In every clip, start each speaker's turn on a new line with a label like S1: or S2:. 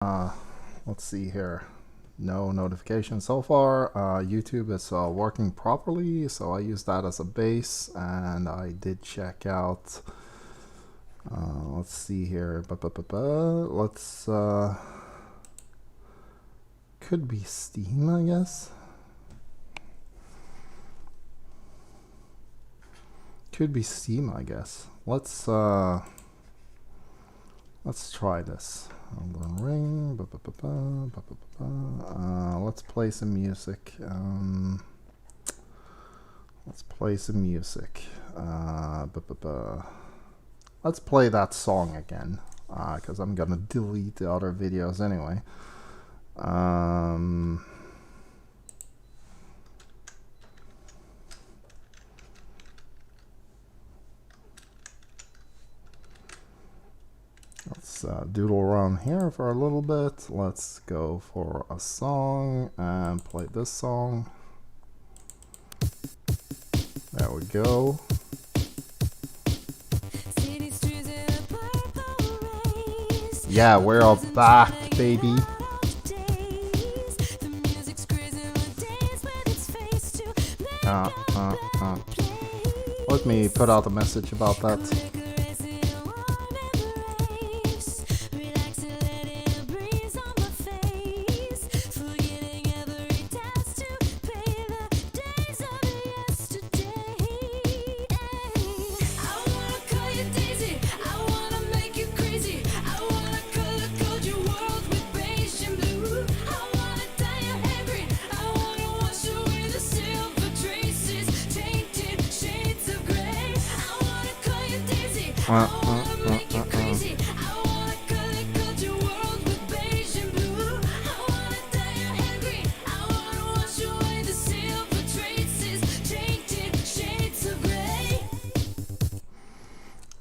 S1: Uh, let's see here. No notification so far. YouTube is working properly, so I use that as a base, and I did check out. Let's see here. Let's. Could be Steam, I guess. Could be Steam, I guess. Let's try this. Elden Ring. Let's play some music. Let's play some music. Let's play that song again, because I'm gonna delete the other videos anyway. Let's doodle around here for a little bit. Let's go for a song and play this song. There we go. Yeah, we're all back, baby. Let me put out a message about that.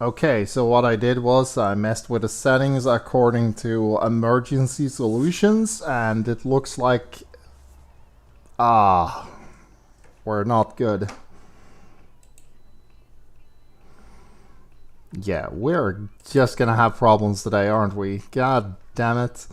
S1: Okay, so what I did was I messed with the settings according to emergency solutions, and it looks like we're not good. Yeah, we're just gonna have problems today, aren't we? God damn it.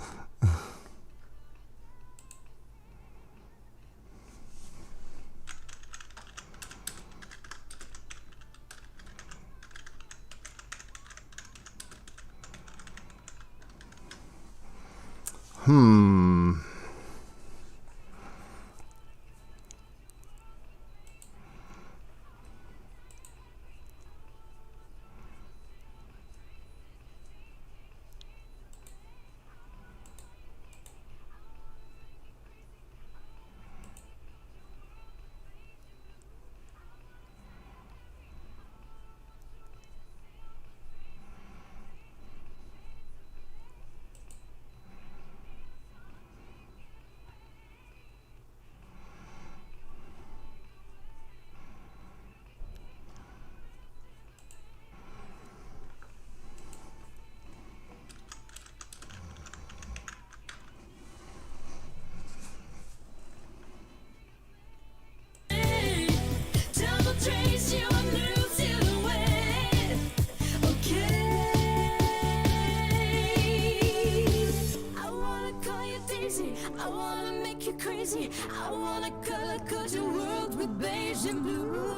S2: I wanna color code your world with beige and blue.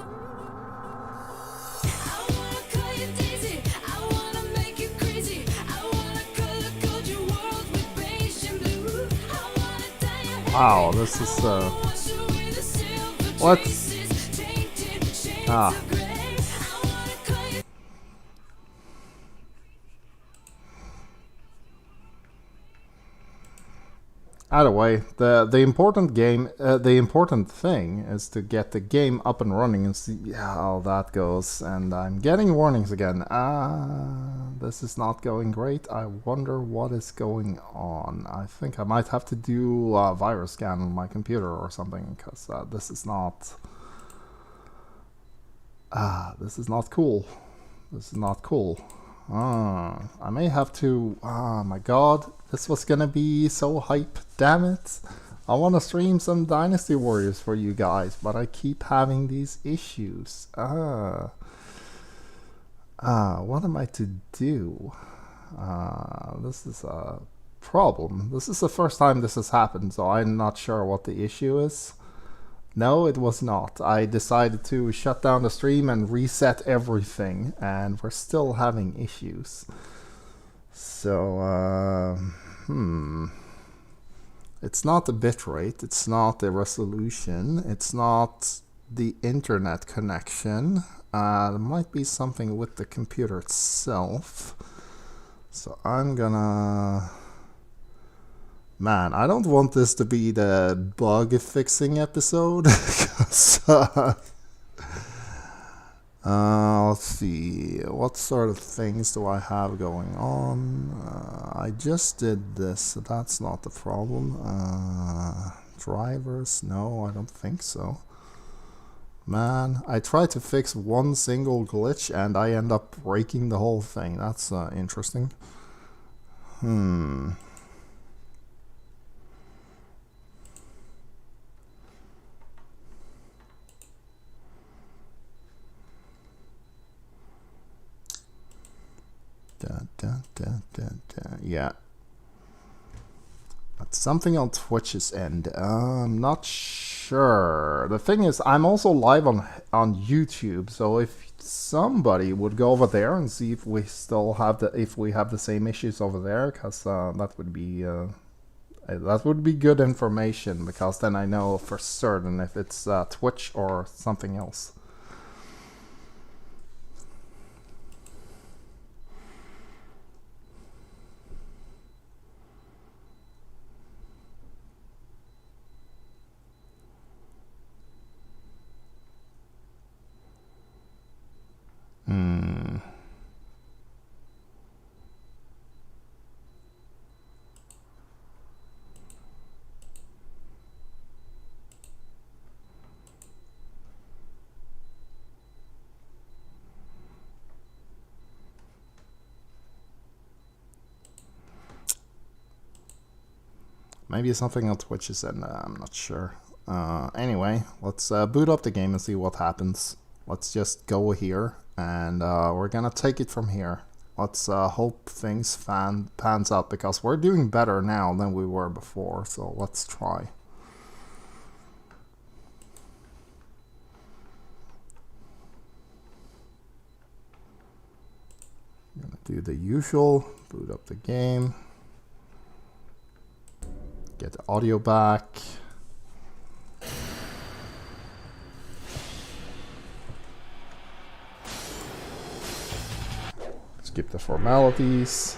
S2: I wanna call you Daisy. I wanna make you crazy. I wanna color code your world with beige and blue. I wanna dye your hair.
S1: Wow, this is what? Either way, the important thing is to get the game up and running and see how that goes. And I'm getting warnings again. This is not going great. I wonder what is going on. I think I might have to do a virus scan on my computer or something, because this is not. This is not cool. This is not cool. I may have to. Oh my god, this was gonna be so hype. Damn it. I want to stream some Dynasty Warriors for you guys, but I keep having these issues. What am I to do? This is problem. This is the first time this has happened, so I'm not sure what the issue is. No, it was not. I decided to shut down the stream and reset everything, and we're still having issues. So, it's not the bitrate, it's not the resolution, it's not the internet connection. There might be something with the computer itself. So I'm gonna... Man, I don't want this to be the bug fixing episode. 'Cause, let's see, what sort of things do I have going on? I just did this, so that's not the problem. Drivers, no, I don't think so. Man, I tried to fix one single glitch and I end up breaking the whole thing. That's interesting. Yeah. That's something on Twitch's end. I'm not sure. The thing is, I'm also live on YouTube, so if somebody would go over there and see if we still have the same issues over there, because that would be good information, because then I know for certain if it's Twitch or something else. Maybe something on Twitch is in, I'm not sure. Anyway, let's boot up the game and see what happens. Let's just go here, and we're gonna take it from here. Let's hope things pans out, because we're doing better now than we were before, so let's try. I'm gonna do the usual, boot up the game. Get the audio back. Skip the formalities.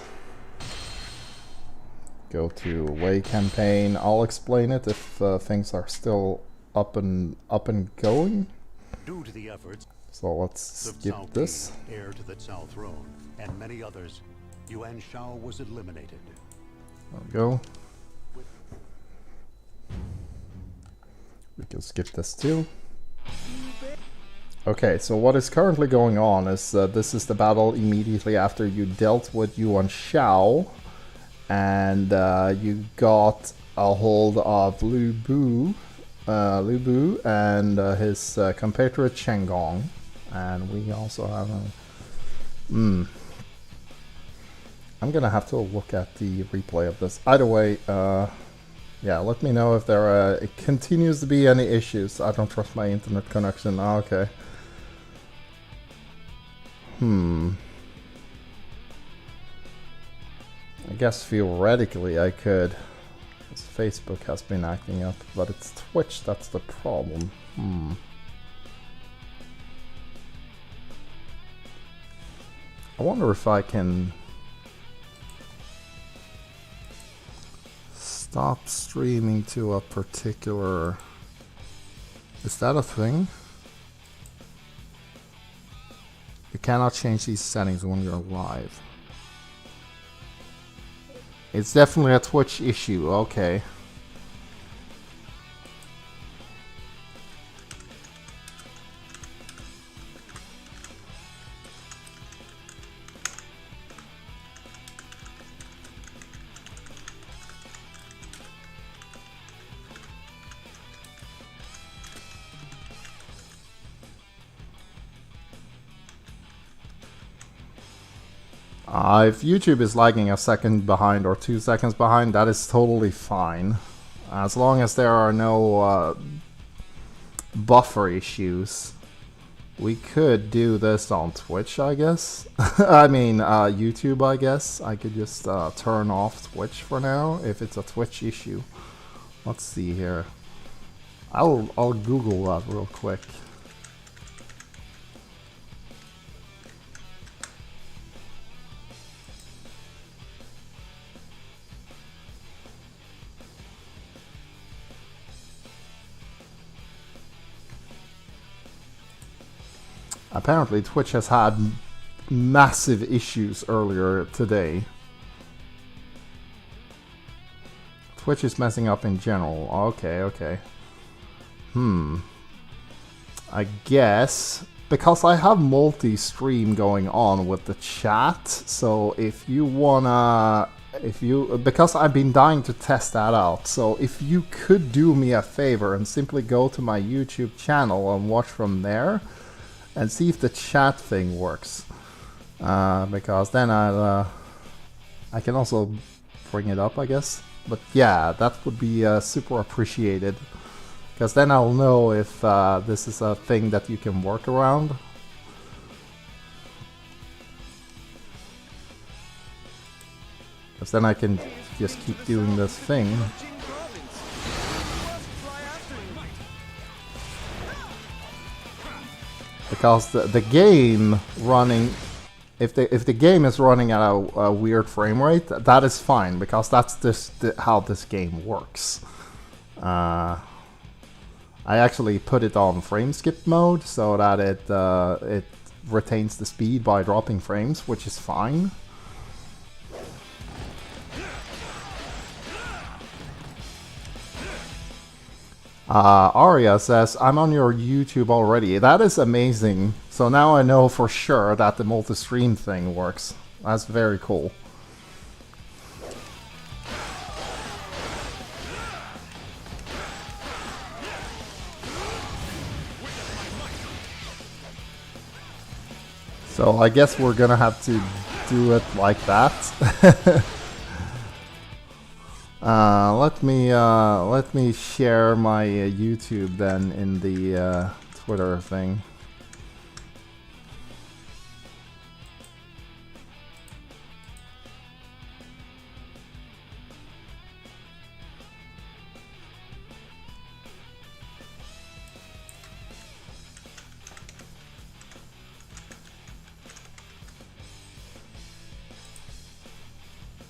S1: Go to away campaign. I'll explain it if things are still up and going.
S3: Due to the efforts
S1: So let's skip this.
S3: heir to the Cao throne, and many others, Yuan Shao was eliminated.
S1: There we go. We can skip this too. Okay, so what is currently going on is this is the battle immediately after you dealt with Yuan Shao, and you got a hold of Lu Bu and his compatriot Chen Gong, and we also have a... I'm gonna have to look at the replay of this. Either way, yeah, let me know if there continues to be any issues. I don't trust my internet connection. Oh, okay. I guess theoretically I could. Because Facebook has been acting up, but it's Twitch that's the problem. I wonder if I can stop streaming to a particular... Is that a thing? You cannot change these settings when you're live. It's definitely a Twitch issue, okay. If YouTube is lagging a second behind or 2 seconds behind, that is totally fine. As long as there are no buffer issues. We could do this on Twitch, I guess. I mean, YouTube, I guess. I could just turn off Twitch for now if it's a Twitch issue. Let's see here. I'll Google that real quick. Apparently Twitch has had massive issues earlier today. Twitch is messing up in general. Okay. I guess because I have multi-stream going on with the chat, so if you wanna, because I've been dying to test that out, so if you could do me a favor and simply go to my YouTube channel and watch from there, and see if the chat thing works, because then I can also bring it up, I guess. But yeah, that would be super appreciated, because then I'll know if this is a thing that you can work around. Because then I can just keep doing this thing. Because the game running, if the game is running at a weird frame rate, that is fine, because that's how this game works. I actually put it on frame skip mode so that it retains the speed by dropping frames, which is fine. Aria says, I'm on your YouTube already. That is amazing. So now I know for sure that the multi-stream thing works. That's very cool. So I guess we're gonna have to do it like that. Let me share my YouTube then in the Twitter thing.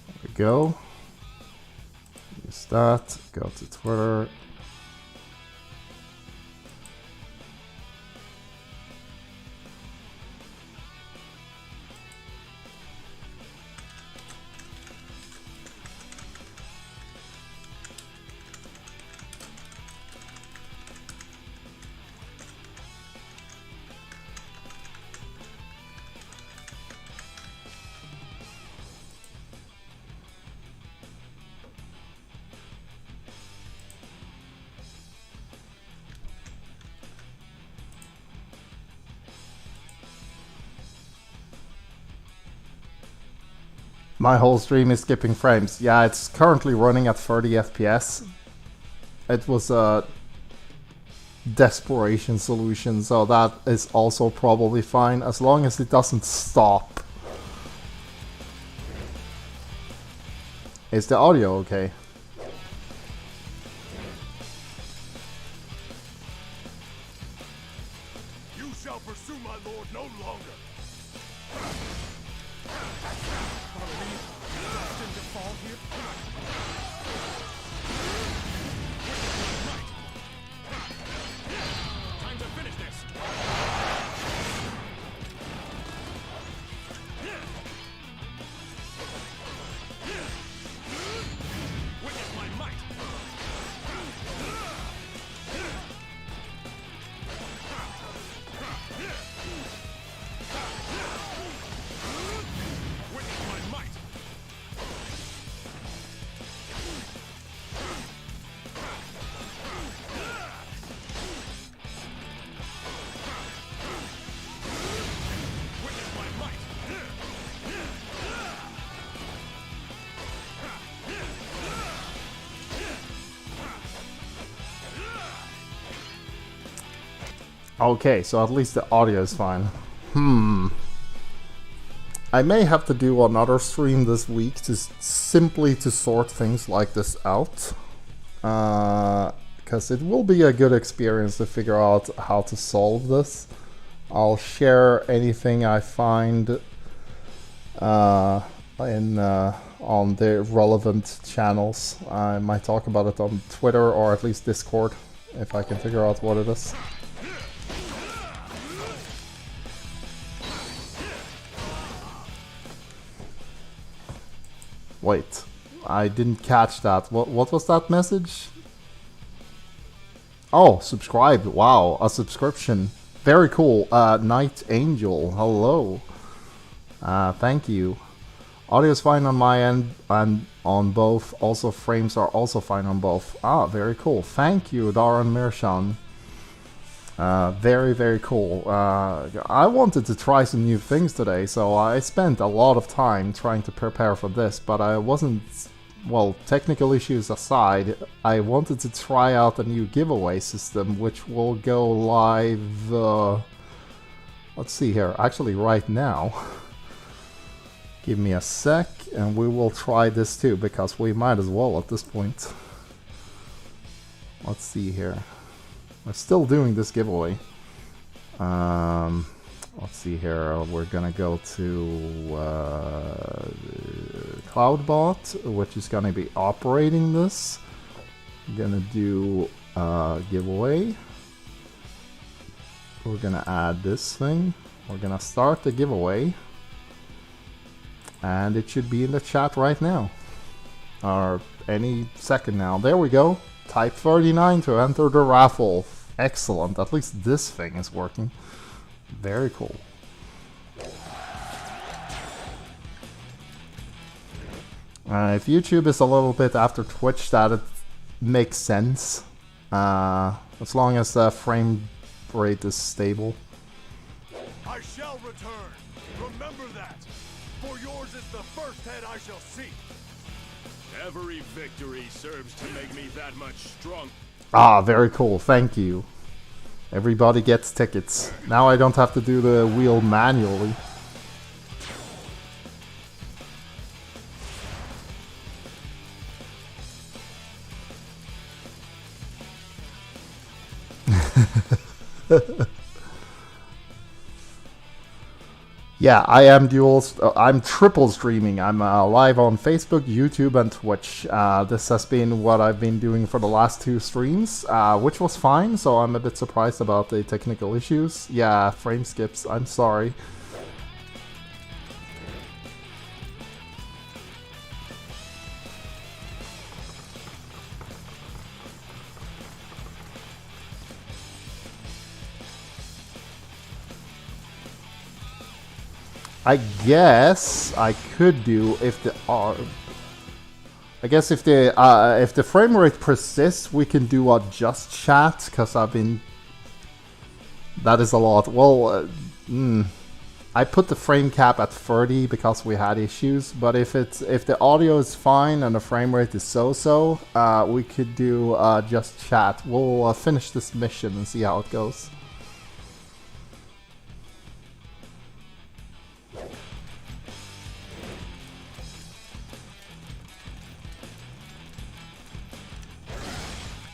S1: There we go. Use that, go to Twitter. My whole stream is skipping frames. Yeah, it's currently running at 30 FPS. It was a desperation solution, so that is also probably fine, as long as it doesn't stop. Is the audio okay?
S4: You shall pursue my lord no longer. Destined to fall here. Time to finish this. Witness my might. Witness my might.
S1: Okay, so at least the audio is fine. I may have to do another stream this week to simply to sort things like this out. Because it will be a good experience to figure out how to solve this. I'll share anything I find on the relevant channels. I might talk about it on Twitter or at least Discord if I can figure out what it is. Wait, I didn't catch that. What was that message? Oh, subscribe. Wow, a subscription. Very cool. Night Angel, hello. Thank you. Audio is fine on my end and on both. Also, frames are also fine on both. Ah, very cool. Thank you, Darren Mershan. Very, very cool. I wanted to try some new things today, so I spent a lot of time trying to prepare for this, but I wasn't... Well, technical issues aside, I wanted to try out a new giveaway system, which will go live... let's see here, actually right now. Give me a sec, and we will try this too, because we might as well at this point. Let's see here. We're still doing this giveaway. Let's see here. We're gonna go to Cloudbot, which is gonna be operating this. We're gonna do giveaway. We're gonna add this thing. We're gonna start the giveaway. And it should be in the chat right now. Or any second now. There we go. Type 39 to enter the raffle. Excellent. At least this thing is working. Very cool. If YouTube is a little bit after Twitch, that it makes sense. As long as the frame rate is stable.
S4: I shall return. Remember that. For yours is the first head I shall see. Every victory serves to make me that much stronger.
S1: Ah, very cool. Thank you. Everybody gets tickets. Now I don't have to do the wheel manually. Yeah, I am I'm triple streaming. I'm live on Facebook, YouTube, and Twitch. This has been what I've been doing for the last 2 streams, which was fine, so I'm a bit surprised about the technical issues. Yeah, frame skips, I'm sorry. I guess I could do if the I guess if the frame rate persists, we can do a just chat, because I've been... That is a lot. Well, I put the frame cap at 30 because we had issues, but if the audio is fine and the frame rate is so-so, we could do just chat. We'll finish this mission and see how it goes.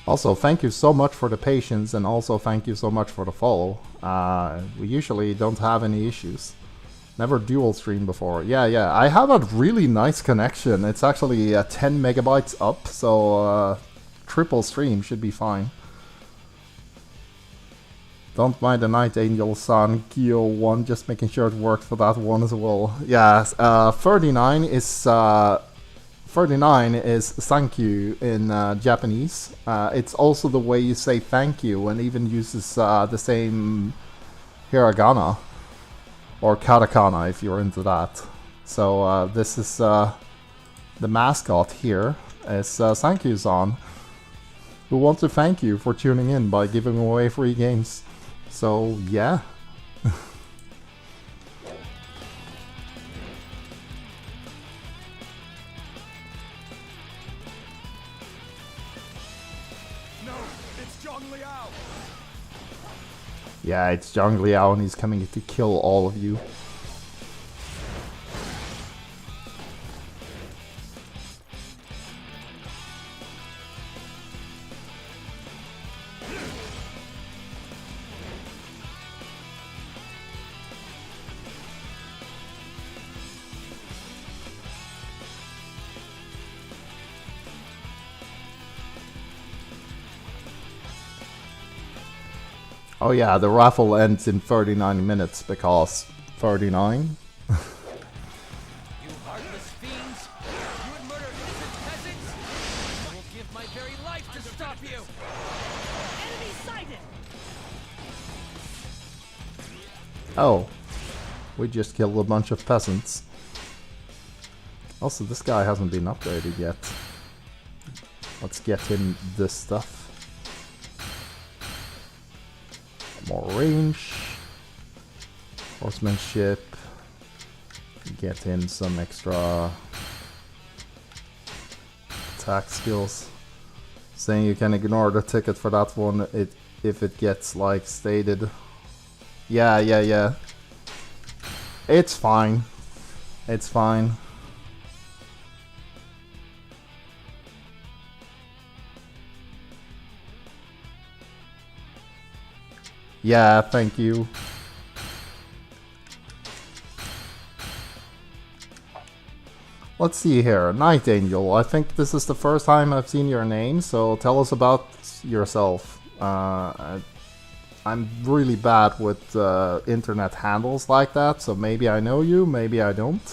S1: Also, thank you so much for the patience, and also thank you so much for the follow. We usually don't have any issues. Never dual stream before. Yeah, I have a really nice connection. It's actually 10 megabytes up, so triple stream should be fine. Don't mind the Night Angel Sun Kyo 1, just making sure it worked for that one as well. Yeah, 39 is thank you in Japanese. It's also the way you say thank you, and even uses the same hiragana or katakana if you're into that. So this is the mascot here is thank you-san, who wants to thank you for tuning in by giving away free games. So yeah. Yeah, it's Zhang Liao and he's coming to kill all of you. Oh yeah, the raffle ends in 39 minutes because 39?
S5: You heartless fiends! You would murder innocent peasants! I will give my very life to stop you! Enemy sighted!
S1: Oh, we just killed a bunch of peasants. Also, this guy hasn't been upgraded yet. Let's get him this stuff. More range, horsemanship, get him some extra attack skills. Saying you can ignore the ticket for that one if it gets like stated. Yeah. It's fine. It's fine. Yeah, thank you. Let's see here. Night Angel. I think this is the first time I've seen your name, so tell us about yourself. I'm really bad with internet handles like that, so maybe I know you, maybe I don't.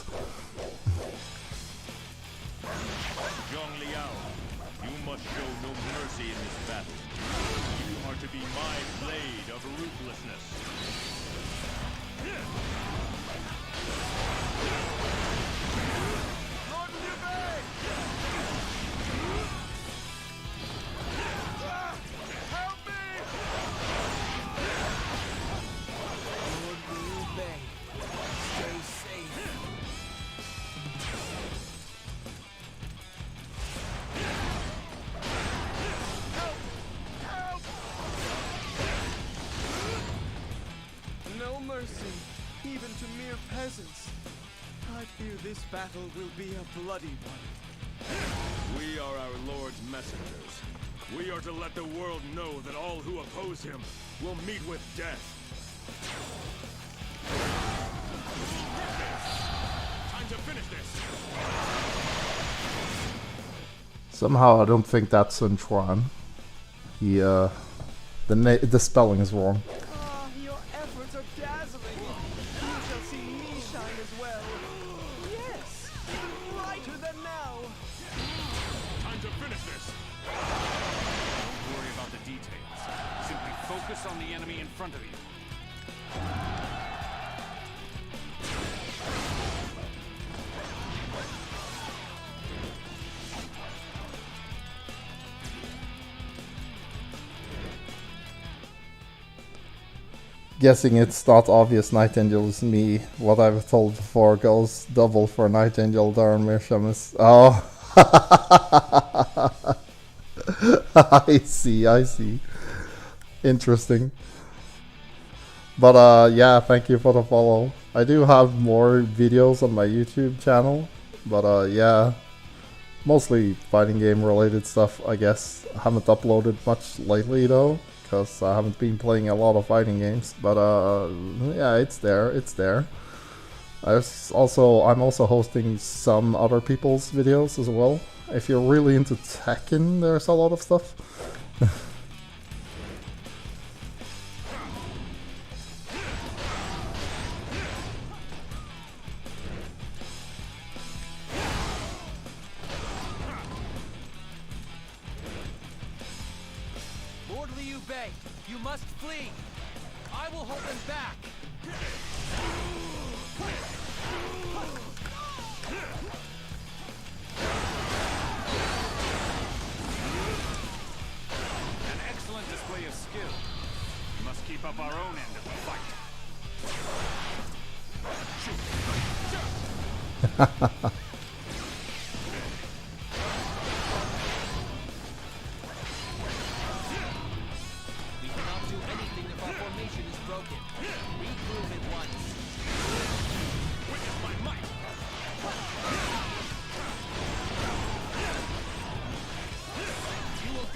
S4: Zhang Liao, you must show no mercy in this battle. You are to be my blade of ruthlessness. Lord Liu Bei! Help me!
S5: Lord Liu Bei, stay safe.
S6: No mercy, even to mere peasants. I fear this battle will be a bloody one.
S4: We are our Lord's messengers. We are to let the world know that all who oppose him will meet with death. Time to finish this.
S1: Somehow I don't think that's Sun Quan. He, the spelling is wrong.
S6: Ah, your efforts are dazzling. You shall see me shine as well. Yes, even brighter than now.
S4: Time to finish this.
S7: Don't worry about the details. Simply focus on the enemy in front of you.
S1: Guessing it's not obvious Night Angel is me. What I've told before goes double for Night Angel Darren Mershamus. Oh. I see. Interesting. But yeah, thank you for the follow. I do have more videos on my YouTube channel. But yeah, mostly fighting game related stuff, I guess. I haven't uploaded much lately though, because I haven't been playing a lot of fighting games. But yeah, it's there. I'm also hosting some other people's videos as well. If you're really into Tekken, there's a lot of stuff.
S5: Lord Liu Bei, you must flee. I will hold them back.
S7: An excellent display of skill. We must keep up our own end of the fight.
S5: We cannot do anything if our formation is broken.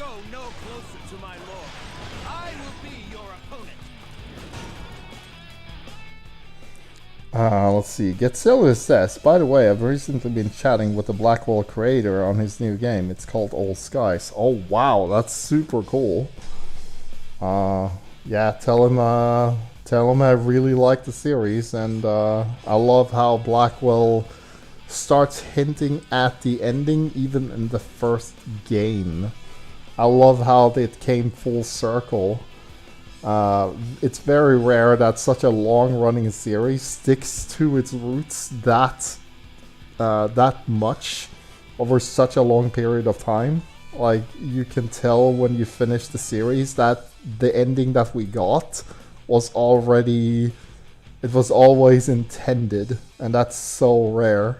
S5: go no closer to my lord. I will be your opponent.
S1: Let's see. Getselius says, by the way, I've recently been chatting with the Blackwell creator on his new game. It's called Old Skies. Oh wow, that's super cool. Yeah, tell him I really like the series, and I love how Blackwell starts hinting at the ending even in the first game. I love how it came full circle. It's very rare that such a long-running series sticks to its roots that much over such a long period of time. Like, you can tell when you finish the series that the ending that we got was already... it was always intended, and that's so rare.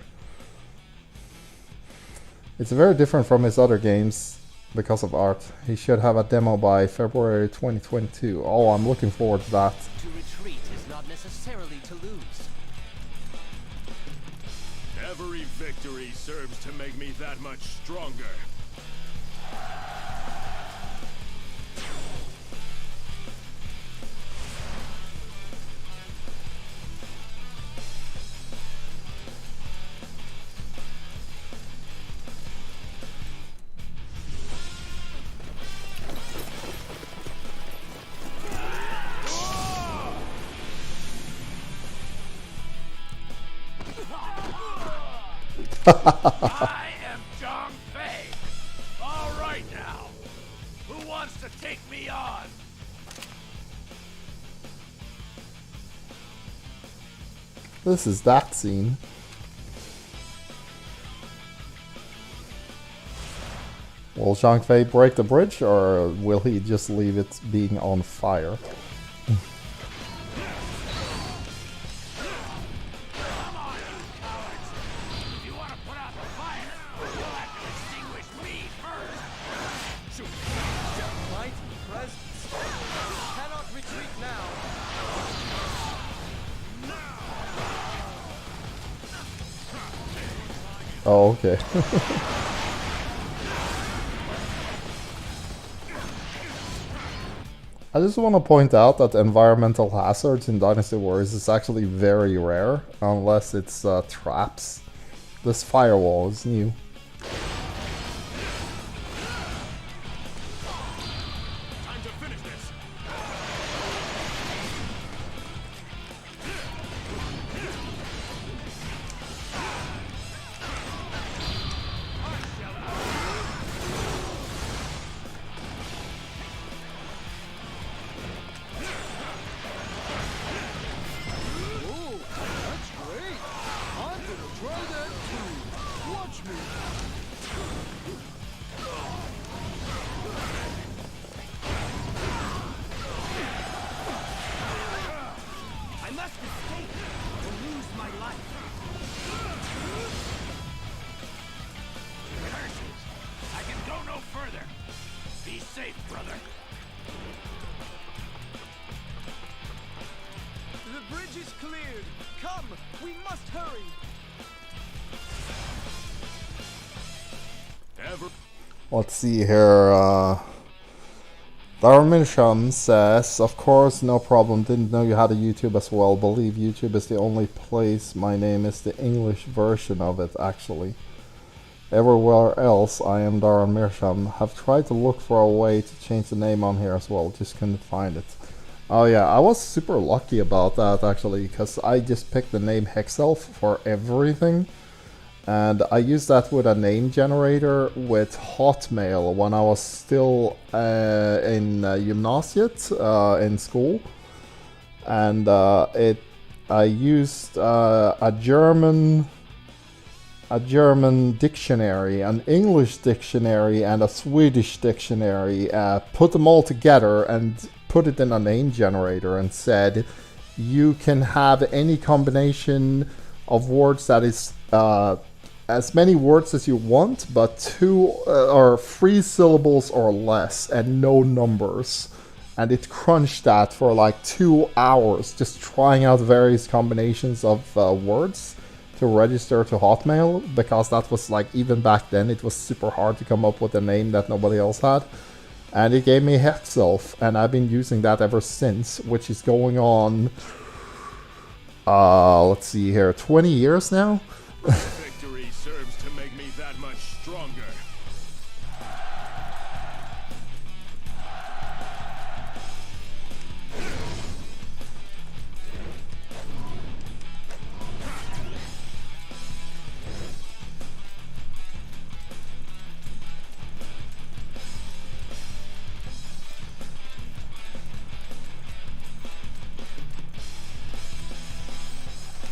S1: It's very different from his other games because of art. He should have a demo by February 2022. Oh, I'm looking forward to that.
S5: To retreat is not necessarily to lose.
S4: Every victory serves to make me that much stronger.
S7: I am Zhang Fei. All right now. Who wants to take me on?
S1: This is that scene. Will Zhang Fei break the bridge, or will he just leave it being on fire? Oh, okay. I just want to point out that environmental hazards in Dynasty Warriors is actually very rare, unless it's traps. This firewall is new.
S4: Time to finish this.
S5: I must escape or lose my life.
S7: Curses! I can go no further. Be safe, brother.
S6: The bridge is cleared. Come, we must hurry.
S1: Let's see here. Darmisham says, of course, no problem. Didn't know you had a YouTube as well. Believe YouTube is the only place my name is the English version of it, actually. Everywhere else, I am Darren Mearsham. Have tried to look for a way to change the name on here as well. Just couldn't find it. Oh yeah, I was super lucky about that, actually, because I just picked the name Hexelf for everything. And I used that with a name generator with Hotmail when I was still in gymnasiet in school, and I used a German dictionary, an English dictionary, and a Swedish dictionary. Put them all together and put it in a name generator, and said, you can have any combination of words that is as many words as you want, but 2 or 3 syllables or less, and no numbers. And it crunched that for like 2 hours, just trying out various combinations of words to register to Hotmail, because that was like, even back then, it was super hard to come up with a name that nobody else had. And it gave me Hex Elf, and I've been using that ever since, which is going on, let's see here, 20 years now?
S4: Victory serves to make me that much stronger.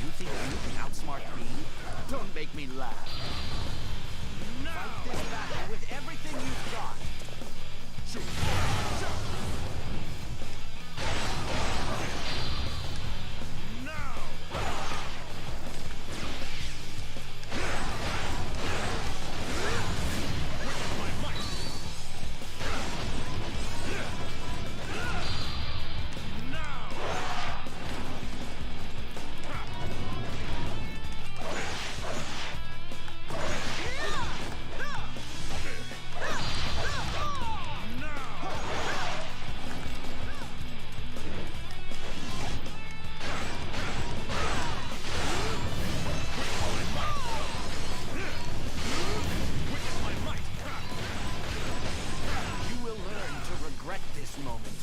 S5: You think you can outsmart me? Don't make me laugh. Fight this battle with everything you've got. You will learn to regret this moment.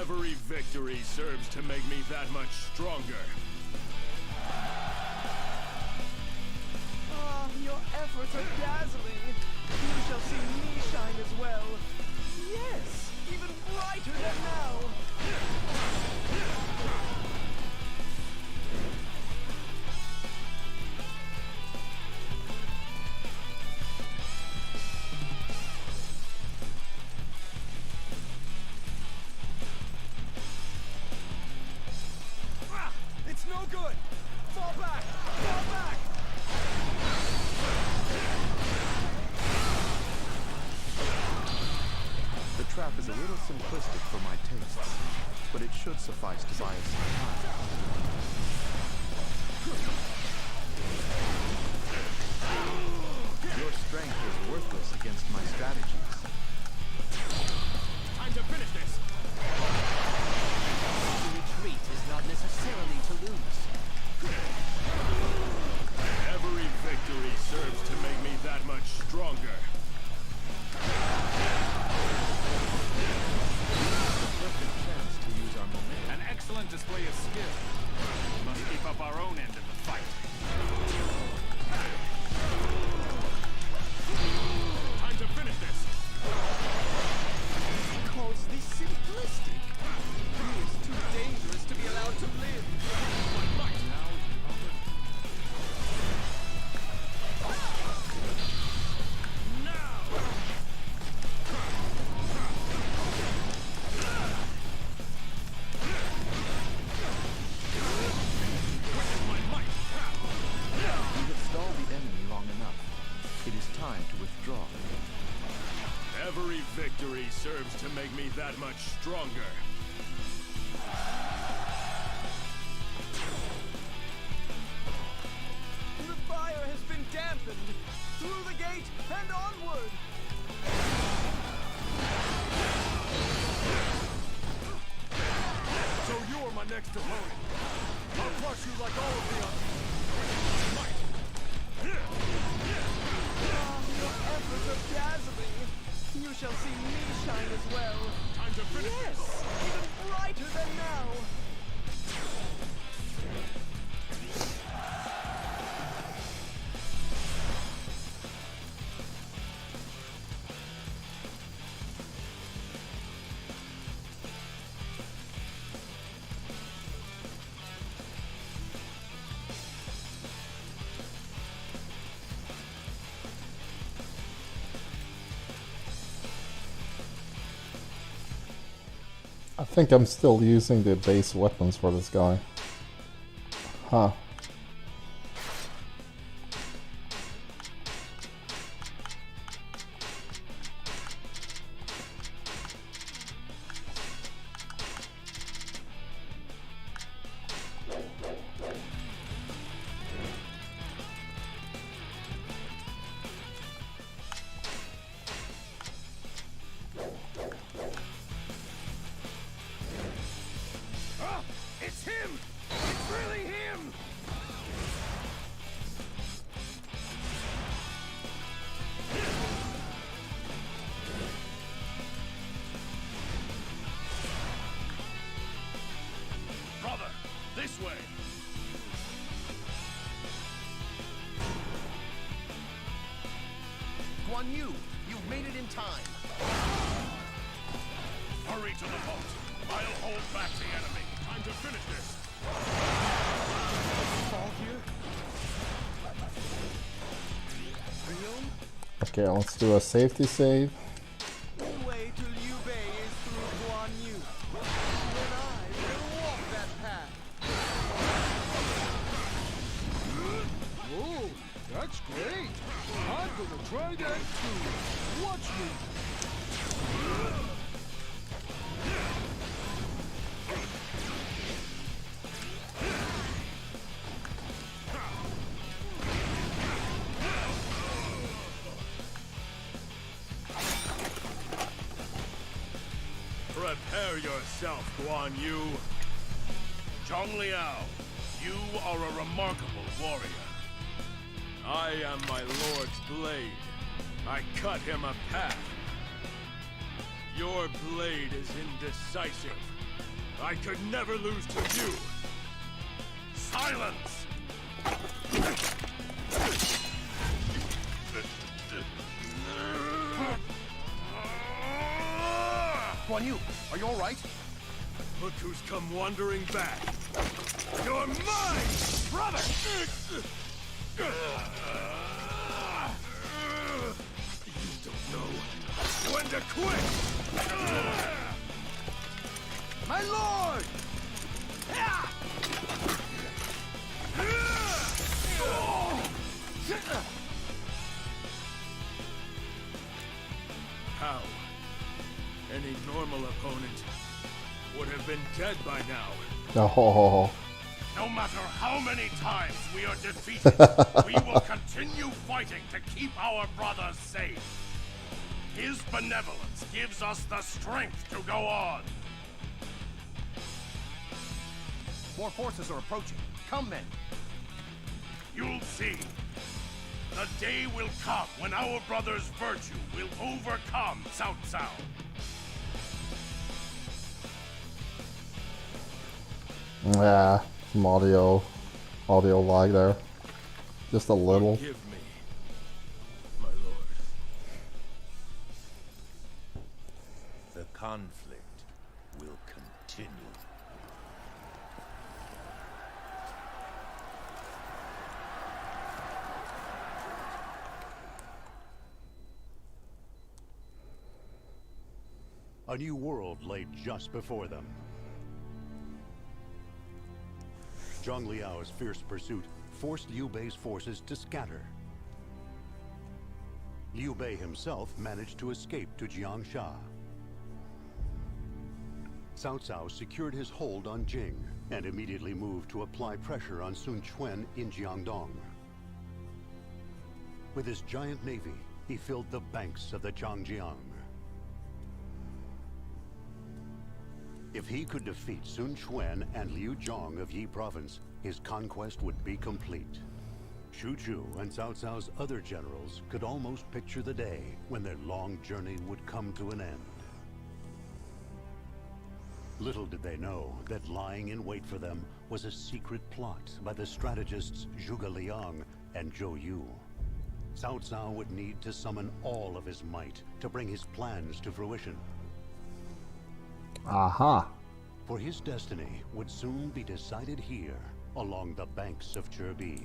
S4: Every victory serves to make me that much stronger.
S6: Ah, your efforts are dazzling. You shall see me shine as well. Yes, even brighter than now. Ah, it's no good. Fall back. Fall back.
S8: The trap is a little simplistic for my tastes, but it should suffice to buy us some time. Your strength is worthless against my strategies.
S4: Time to finish this.
S5: To retreat is not necessarily to lose.
S4: Every victory serves to make me that much stronger.
S8: Perfect chance to use our momentum.
S7: An excellent display of skill. We must keep up our own end of the fight.
S4: Time to finish this.
S6: He calls this simplistic. He is too dangerous to be allowed to live.
S8: We have stalled the enemy long enough. It is time to withdraw.
S4: Every victory serves to make me that much stronger.
S6: The fire has been dampened. Through the gate and onward.
S4: So you're my next opponent. I'll crush you like all of the others.
S6: Ah, your efforts are dazzling. You shall see me shine as well.
S4: Time to finish
S6: Yes,
S4: this.
S6: even brighter than now.
S1: I think I'm still using the base weapons for this guy. Huh.
S7: Guan Yu. You've made it in time.
S4: Hurry to the boat. I'll hold back the enemy. Time to finish this.
S6: Fall here?
S1: Okay, let's do a safety save.
S6: The way to Liu Bei is through Guan Yu. And I will walk that path.
S9: Oh, that's great. I'm gonna try that too. Watch me.
S4: Prepare yourself, Guan Yu. Zhong Liao, you are a remarkable warrior. I am my lord's blade. I cut him a path. Your blade is indecisive. I could never lose to you. Silence!
S7: Guan Yu, are you all right?
S4: Look who's come wandering back. You're mine, brother! You don't know when to quit!
S7: My lord!
S4: How? Any normal opponent would have been dead by now.
S1: Oh,
S4: No matter how many times we are defeated, we will continue fighting to keep our brothers safe. His benevolence gives us the strength to go on.
S7: More forces are approaching. Come, men.
S4: You'll see. The day will come when our brother's virtue will overcome Cao Cao.
S1: yeah, some audio lag there. Just a little.
S4: Forgive me, my lord.
S7: The conflict will continue.
S3: A new world lay just before them. Zhang Liao's fierce pursuit forced Liu Bei's forces to scatter. Liu Bei himself managed to escape to Jiangsha. Cao Cao secured his hold on Jing and immediately moved to apply pressure on Sun Quan in Jiangdong. With his giant navy, he filled the banks of the Changjiang. If he could defeat Sun Quan and Liu Zhong of Yi Province, his conquest would be complete. Xu Chu and Cao Cao's other generals could almost picture the day when their long journey would come to an end. Little did they know that lying in wait for them was a secret plot by the strategists Zhuge Liang and Zhou Yu. Cao Cao would need to summon all of his might to bring his plans to fruition.
S1: Aha.
S3: For his destiny would soon be decided here, along the banks of Zhebi.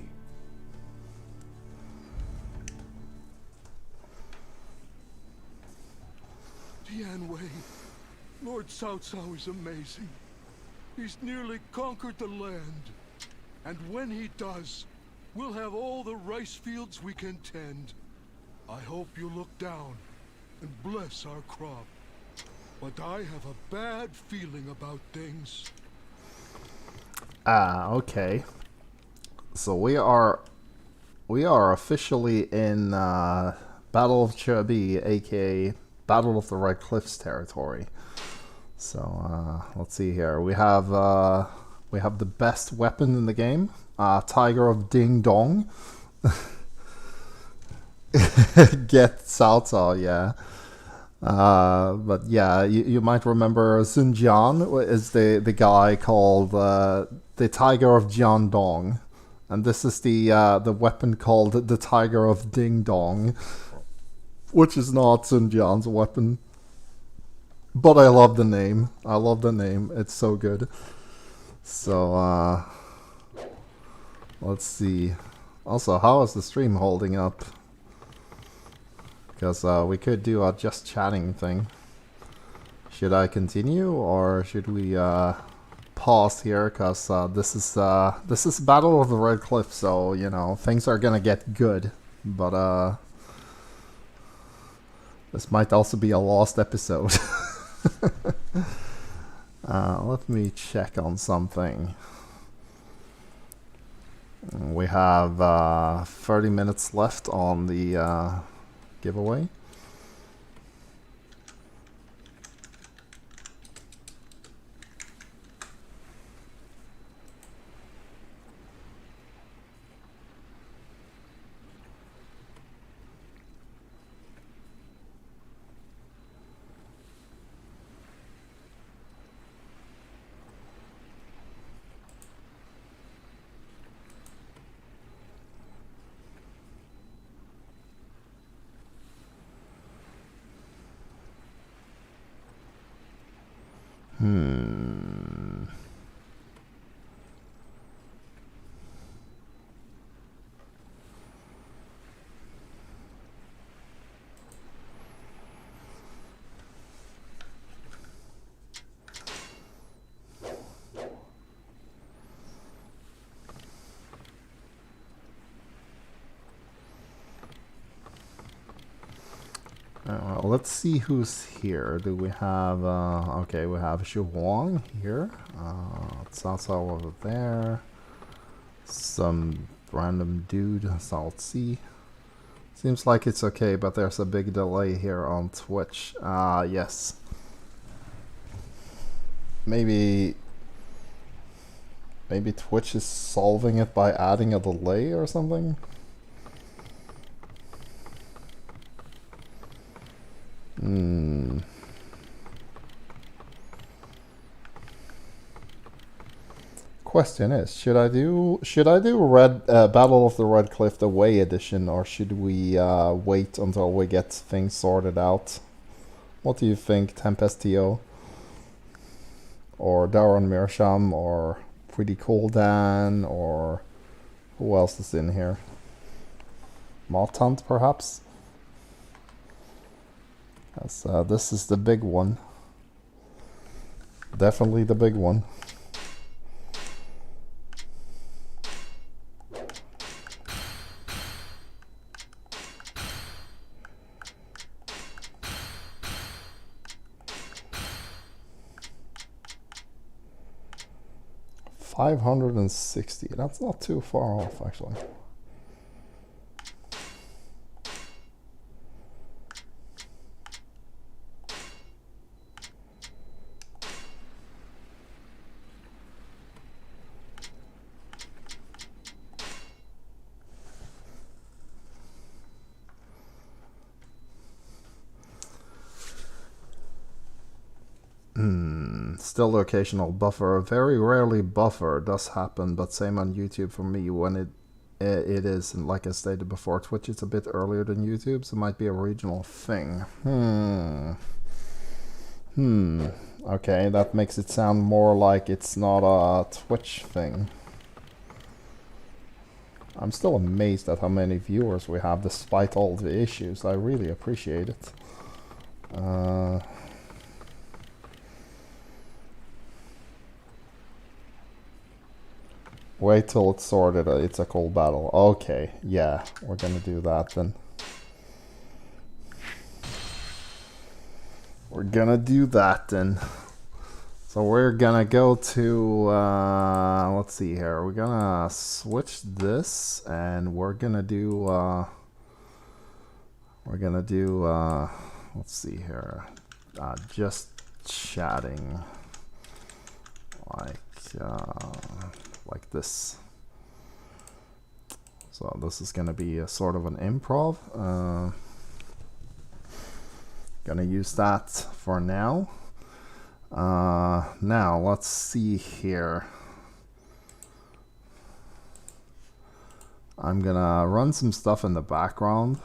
S9: Tianwei, Lord Cao Cao is amazing. He's nearly conquered the land. And when he does, we'll have all the rice fields we can tend. I hope you look down and bless our crop. But I have a bad feeling about things.
S1: Ah, okay. So we are officially in Battle of Zhebi, aka Battle of the Red Cliffs territory. So let's see here. We have the best weapon in the game, Tiger of Ding Dong. Get Cao Cao, yeah. But yeah, you might remember Sun Jian is the guy called the Tiger of Jiandong, and this is the weapon called the Tiger of Ding Dong. which is not Sun Jian's weapon. But I love the name. I love the name. It's so good. So, let's see. Also, how is the stream holding up? Because we could do a just chatting thing. Should I continue or should we pause here? Because this is Battle of the Red Cliff, so you know things are gonna get good. But this might also be a lost episode. Let me check on something. We have 30 minutes left on the giveaway. Well, let's see who's here. Do we have, okay, we have Shu Huang here, Cao Cao over there, some random dude, South Sea. Seems like it's okay, but there's a big delay here on Twitch. Yes. Maybe Twitch is solving it by adding a delay or something? Question is, should I do Battle of the Red Cliff Away edition, or should we wait until we get things sorted out? What do you think, Tempestio? Or Daron Mirsham, or Pretty Cool Dan, or who else is in here? Moth Hunt, perhaps? This is the big one. Definitely the big one. $560. That's not too far off, actually. Still the occasional buffer. Very rarely buffer does happen, but same on YouTube for me when it is, and like I stated before, Twitch is a bit earlier than YouTube, so it might be a regional thing. Okay, that makes it sound more like it's not a Twitch thing. I'm still amazed at how many viewers we have despite all the issues. I really appreciate it. Wait till it's sorted. It's a cold battle. Okay, yeah, we're gonna do that then. We're gonna do that then. So we're gonna go to, let's see here. We're gonna switch this, and we're gonna do, let's see here. Just chatting, like this. So this is gonna be a sort of an improv. Gonna use that for now. Now let's see here. I'm gonna run some stuff in the background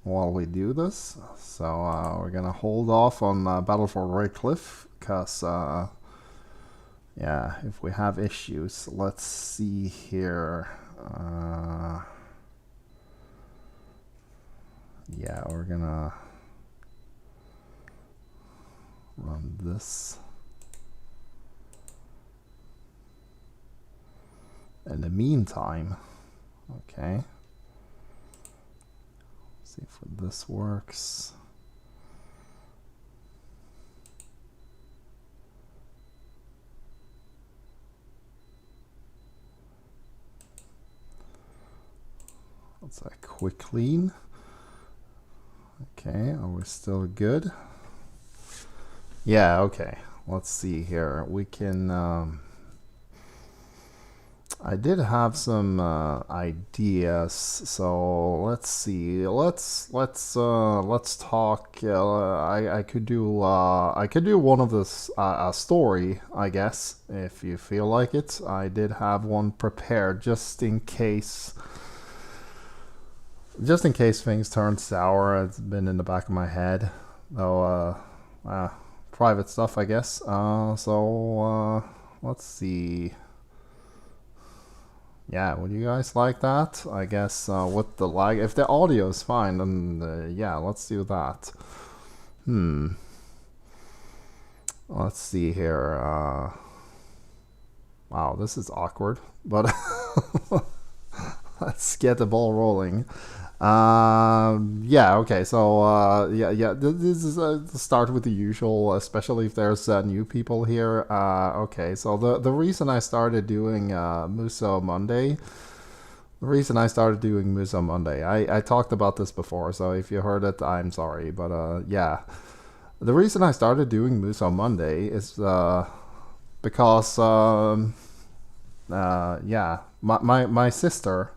S1: while we do this. So we're gonna hold off on Battle for Red Cliff, because yeah, if we have issues, let's see here. Yeah, we're gonna run this. In the meantime, okay, see if this works. Let's a quick clean. Okay, are we still good? Yeah, okay. Let's see here. We can I did have some ideas, so let's see. Let's talk. I could do one of this a story, I guess, if you feel like it. I did have one prepared just in case. Just in case things turn sour. It's been in the back of my head, though. Private stuff, I guess. So let's see. Yeah, would you guys like that? I guess with the lag, if the audio is fine, then yeah, let's do that. Let's see here. Wow, this is awkward, but let's get the ball rolling. Yeah, okay, so yeah, this is start with the usual, especially if there's new people here. Okay, so the reason I started doing Muso Monday, I talked about this before, so if you heard it, I'm sorry, but yeah, the reason I started doing Muso Monday is because yeah, my sister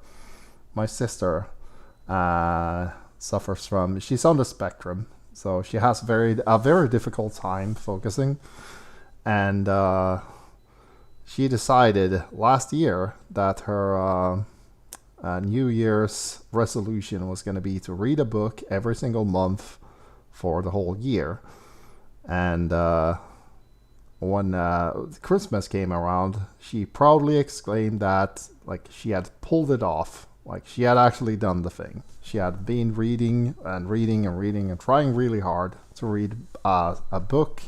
S1: suffers from, she's on the spectrum, so she has a very difficult time focusing, and she decided last year that her New Year's resolution was going to be to read a book every single month for the whole year. And when Christmas came around, she proudly exclaimed that like she had pulled it off. Like she had actually done the thing. She had been reading and trying really hard to read a book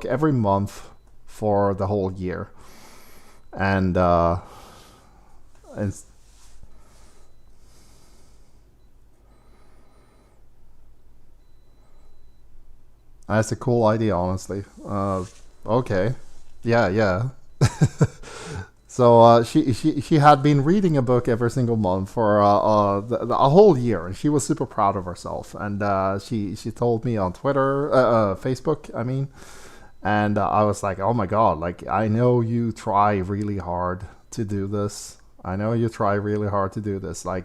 S1: every month for the whole year. And that's a cool idea, honestly. Okay, yeah. So she had been reading a book every single month for a whole year, and she was super proud of herself. And she told me on Twitter, Facebook, I mean, and I was like, oh my god, like I know you try really hard to do this. Like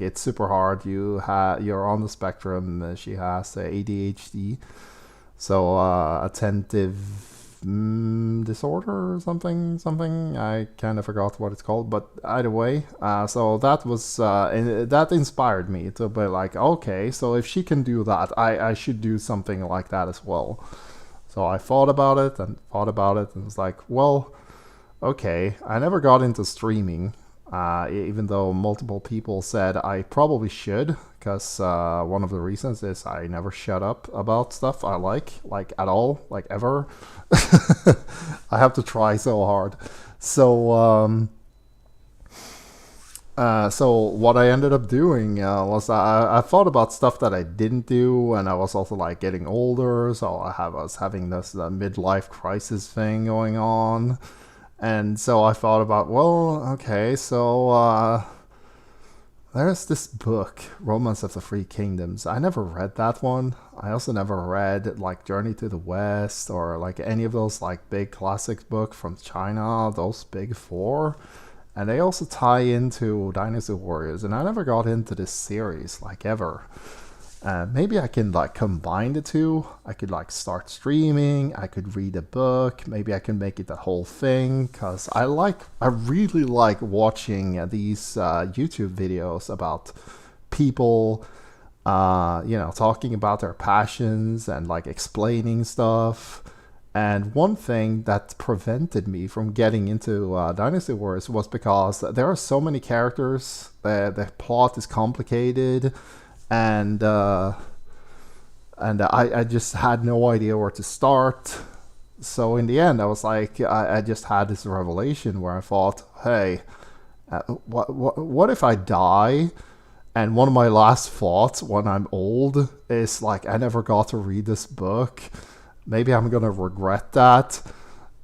S1: it's super hard. You're on the spectrum. She has ADHD, so attentive disorder or something. I kind of forgot what it's called, but either way, so that was that inspired me to be like, okay, so if she can do that, I should do something like that as well. So I thought about it and was like, well, okay, I never got into streaming, even though multiple people said I probably should, because one of the reasons is I never shut up about stuff I like at all, like ever. I have to try so hard. So so what I ended up doing was I thought about stuff that I didn't do, and I was also like getting older, so I was having this midlife crisis thing going on. And so I thought about, well, okay, so there's this book, Romance of the Three Kingdoms. I never read that one. I also never read like Journey to the West or like any of those like big classic books from China, those big four. And they also tie into Dynasty Warriors, and I never got into this series like ever. Maybe I can like combine the two. I could like start streaming, I could read a book, maybe I can make it the whole thing, because I really like watching these YouTube videos about people, talking about their passions and like explaining stuff. And one thing that prevented me from getting into Dynasty Wars was because there are so many characters, the plot is complicated, and I just had no idea where to start. So in the end, I was like, I just had this revelation where I thought, hey, what if I die? And one of my last thoughts when I'm old is like, I never got to read this book. Maybe I'm gonna regret that.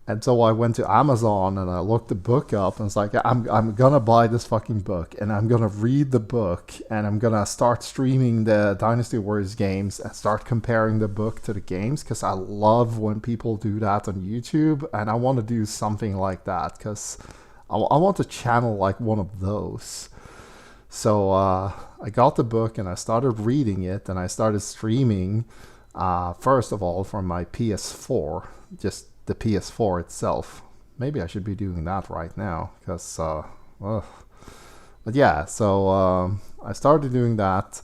S1: And so I went to Amazon and I looked the book up and it's like, I'm gonna buy this fucking book and I'm gonna read the book and I'm gonna start streaming the Dynasty Warriors games and start comparing the book to the games, because I love when people do that on YouTube, and I want to do something like that because I want to channel like one of those. So I got the book and I started reading it and I started streaming. First of all, from my PS4, just the PS4 itself. Maybe I should be doing that right now, because, but yeah, so I started doing that,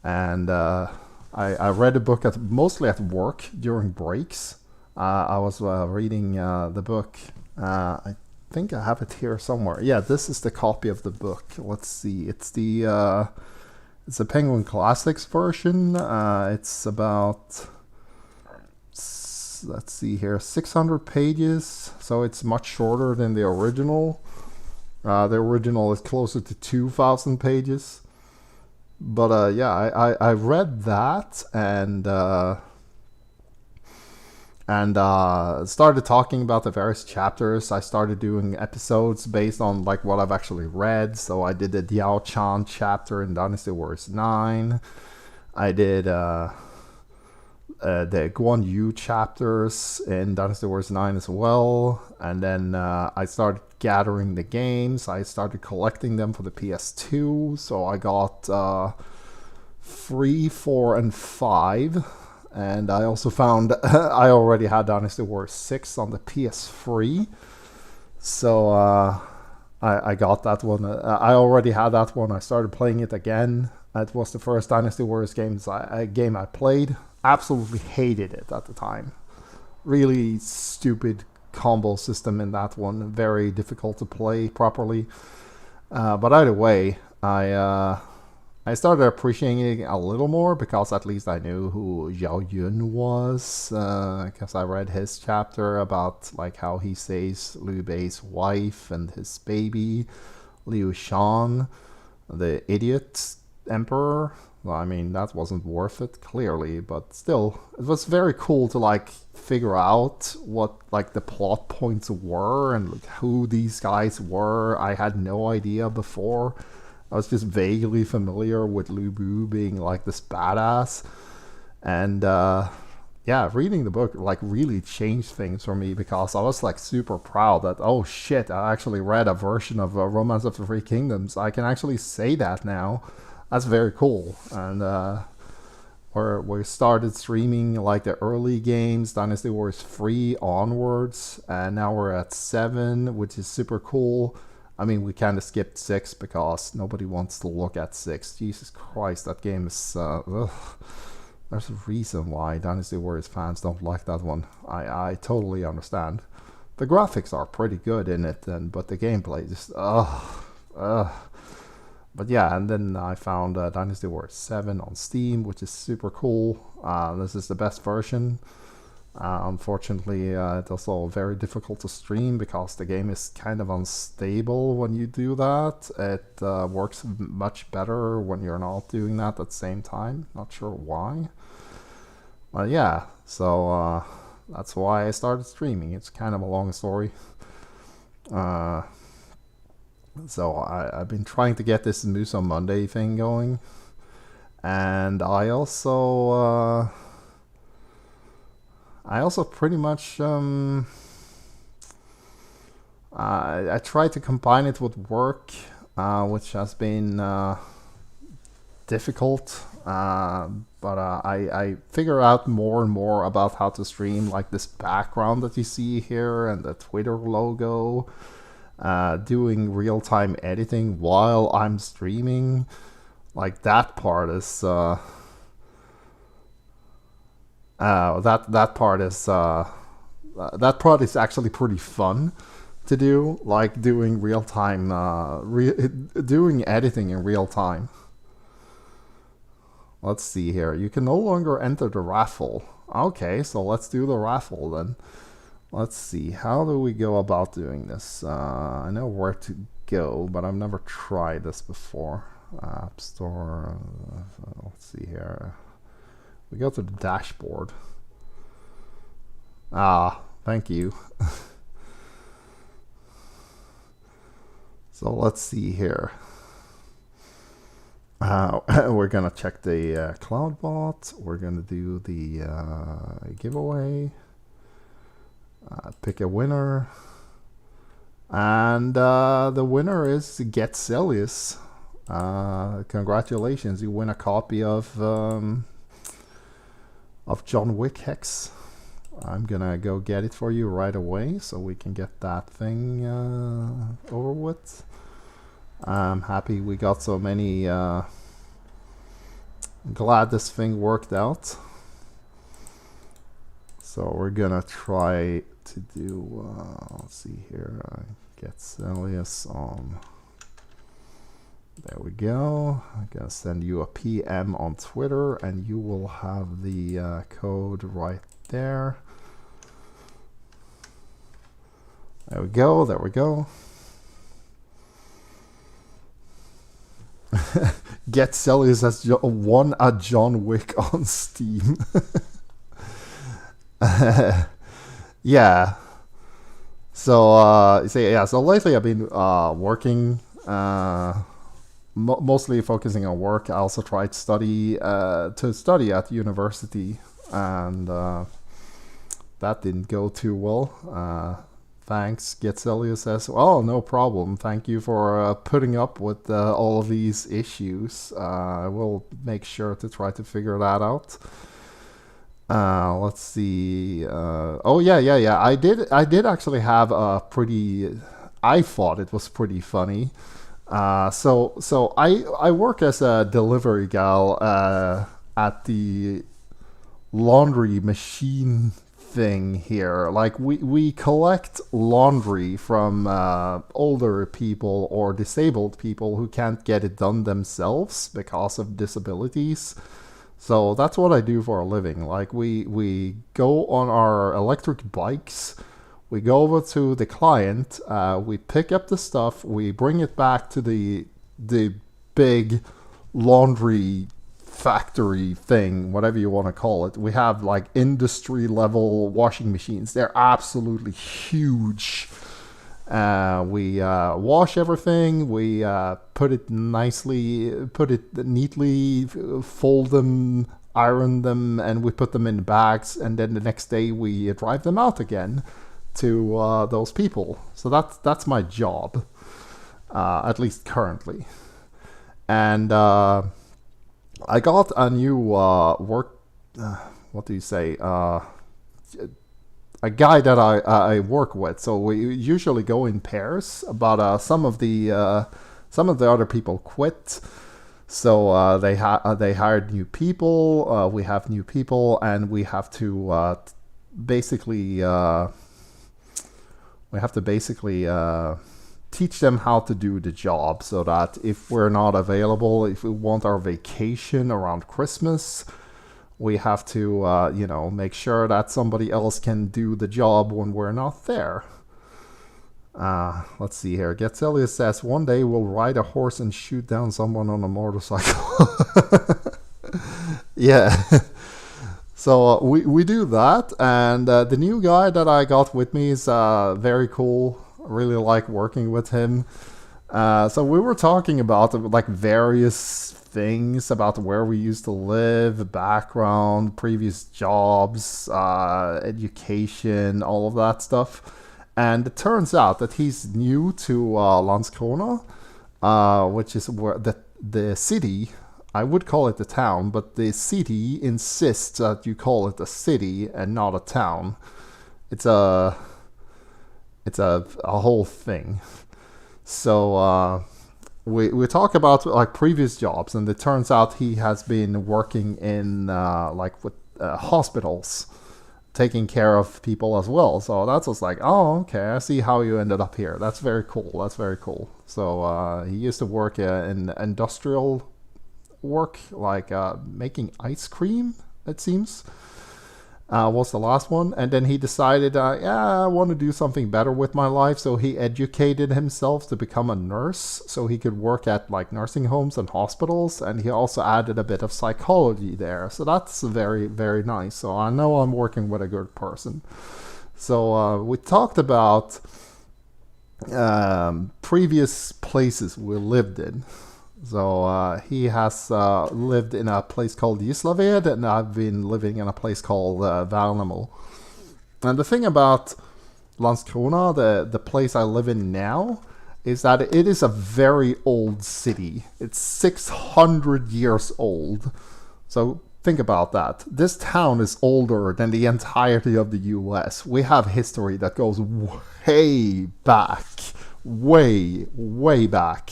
S1: and I read the book mostly at work during breaks. I was reading the book. I think I have it here somewhere. Yeah, this is the copy of the book. Let's see. It's the Penguin Classics version. It's about, let's see here, 600 pages. So it's much shorter than the original. The original is closer to 2,000 pages. But yeah, I read that and started talking about the various chapters. I started doing episodes based on like what I've actually read. So I did the Diao Chan chapter in Dynasty Warriors 9. I did the Guan Yu chapters in Dynasty Warriors 9 as well. And then I started gathering the games. I started collecting them for the PS2. So I got 3, 4, and 5. And I also found I already had Dynasty Warriors 6 on the PS3. So I got that one. I already had that one. I started playing it again. It was the first Dynasty Warriors game I played. Absolutely hated it at the time. Really stupid combo system in that one. Very difficult to play properly. But either way, I started appreciating it a little more because at least I knew who Zhao Yun was, because I read his chapter about like how he saves Liu Bei's wife and his baby, Liu Shan, the idiot emperor. Well, I mean, that wasn't worth it, clearly, but still, it was very cool to like figure out what like the plot points were and like, who these guys were. I had no idea before. I was just vaguely familiar with Lu Bu being like this badass. And yeah, reading the book like really changed things for me because I was like super proud that, oh shit, I actually read a version of Romance of the Three Kingdoms. I can actually say that now. That's very cool. And we started streaming like the early games, Dynasty Warriors 3 onwards. And now we're at 7, which is super cool. I mean, we kind of skipped 6 because nobody wants to look at 6. Jesus Christ, that game is... There's a reason why Dynasty Warriors fans don't like that one. I totally understand. The graphics are pretty good in it, but the gameplay just... But yeah, and then I found Dynasty Warriors 7 on Steam, which is super cool. This is the best version. Unfortunately, it's also very difficult to stream because the game is kind of unstable when you do that. It works much better when you're not doing that at the same time. Not sure why. But yeah, so that's why I started streaming. It's kind of a long story. So I've been trying to get this Muso Monday thing going. And I also pretty much I tried to combine it with work, which has been difficult, but I figure out more and more about how to stream, like this background that you see here and the Twitter logo, doing real-time editing while I'm streaming. Like that part is that part is actually pretty fun to do, like doing real time, doing editing in real time. Let's see here. You can no longer enter the raffle. Okay, so let's do the raffle then. Let's see. How do we go about doing this? I know where to go, but I've never tried this before. App Store. Let's see here. We go to the dashboard. Ah, thank you. So let's see here. We're gonna check the CloudBot. We're gonna do the giveaway. Pick a winner. And the winner is Get Celius. Congratulations, you win a copy of John Wick Hex. I'm gonna go get it for you right away so we can get that thing over with. I'm happy we got so many. Glad this thing worked out. So we're gonna try to do. Let's see here. Get Celius on. There we go. I'm gonna send you a PM on Twitter, and you will have the code right there. There we go. There we go. Get Celius has won a John Wick on Steam. Yeah. So so lately I've been working, mostly focusing on work. I also tried to study at university, and that didn't go too well. Thanks, Getzelius says, "Oh, no problem. Thank you for putting up with all of these issues. I will make sure to try to figure that out." Let's see. Oh yeah. I did actually have a pretty. I thought it was pretty funny. So I work as a delivery gal at the laundry machine thing here. Like we collect laundry from older people or disabled people who can't get it done themselves because of disabilities. So that's what I do for a living. Like we go on our electric bikes, we go over to the client, we pick up the stuff, we bring it back to the big laundry factory thing, whatever you want to call it. We have like industry level washing machines. They're absolutely huge. We wash everything, we put it neatly, fold them, iron them, and we put them in bags, and then the next day we drive them out again to those people. So that's my job, at least currently. And I got a new work, what do you say, a guy that I work with. So we usually go in pairs, but some of the other people quit. So they hired new people. We have new people, and we have to basically teach them how to do the job, so that if we're not available, if we want our vacation around Christmas, we have to, make sure that somebody else can do the job when we're not there. Let's see here. Getzelius says, one day we'll ride a horse and shoot down someone on a motorcycle. Yeah. So we do that. And the new guy that I got with me is very cool. I really like working with him. So we were talking about like various things about where we used to live, background, previous jobs, education, all of that stuff. And it turns out that he's new to Landskrona, which is where the city, I would call it a town, but the city insists that you call it a city and not a town. It's a whole thing. So we talk about like previous jobs, and it turns out he has been working in like with hospitals, taking care of people as well. So that's just like, oh, okay, I see how you ended up here. That's very cool. That's very cool. So he used to work in industrial work, like making ice cream, it seems. Was the last one, and then he decided, yeah, I want to do something better with my life, so he educated himself to become a nurse, so he could work at like nursing homes and hospitals, and he also added a bit of psychology there, so that's very, very nice. So I know I'm working with a good person. So we talked about previous places we lived in. So he has lived in a place called Gislaved, and I've been living in a place called Värnamo. And the thing about Landskrona, the place I live in now, is that it is a very old city. It's 600 years old. So think about that. This town is older than the entirety of the US. We have history that goes way back. Way, way back.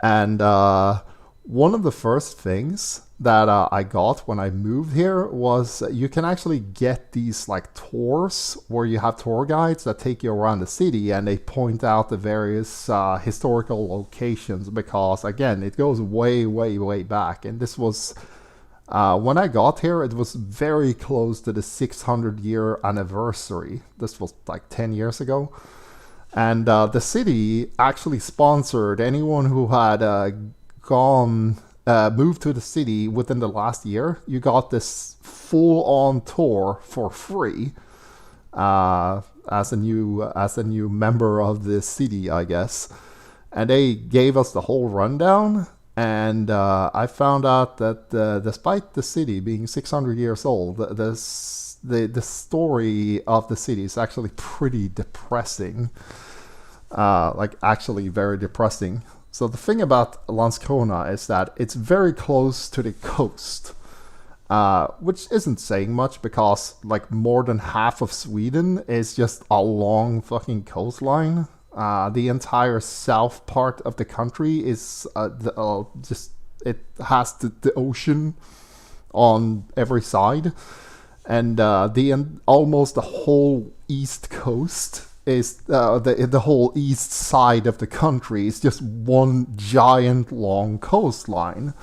S1: And one of the first things that I got when I moved here was you can actually get these like tours where you have tour guides that take you around the city, and they point out the various historical locations, because again, it goes way, way, way back. And this was, when I got here, it was very close to the 600-year anniversary. This was like 10 years ago. And the city actually sponsored anyone who had moved to the city within the last year. You got this full-on tour for free as a new member of the city, I guess. And they gave us the whole rundown. And I found out that despite the city being 600 years old, the story of the city is actually pretty depressing. Like actually very depressing. So the thing about Landskrona is that it's very close to the coast, which isn't saying much, because like more than half of Sweden is just a long fucking coastline. The entire south part of the country is it has the ocean on every side, and almost the whole east coast is the whole east side of the country is just one giant long coastline.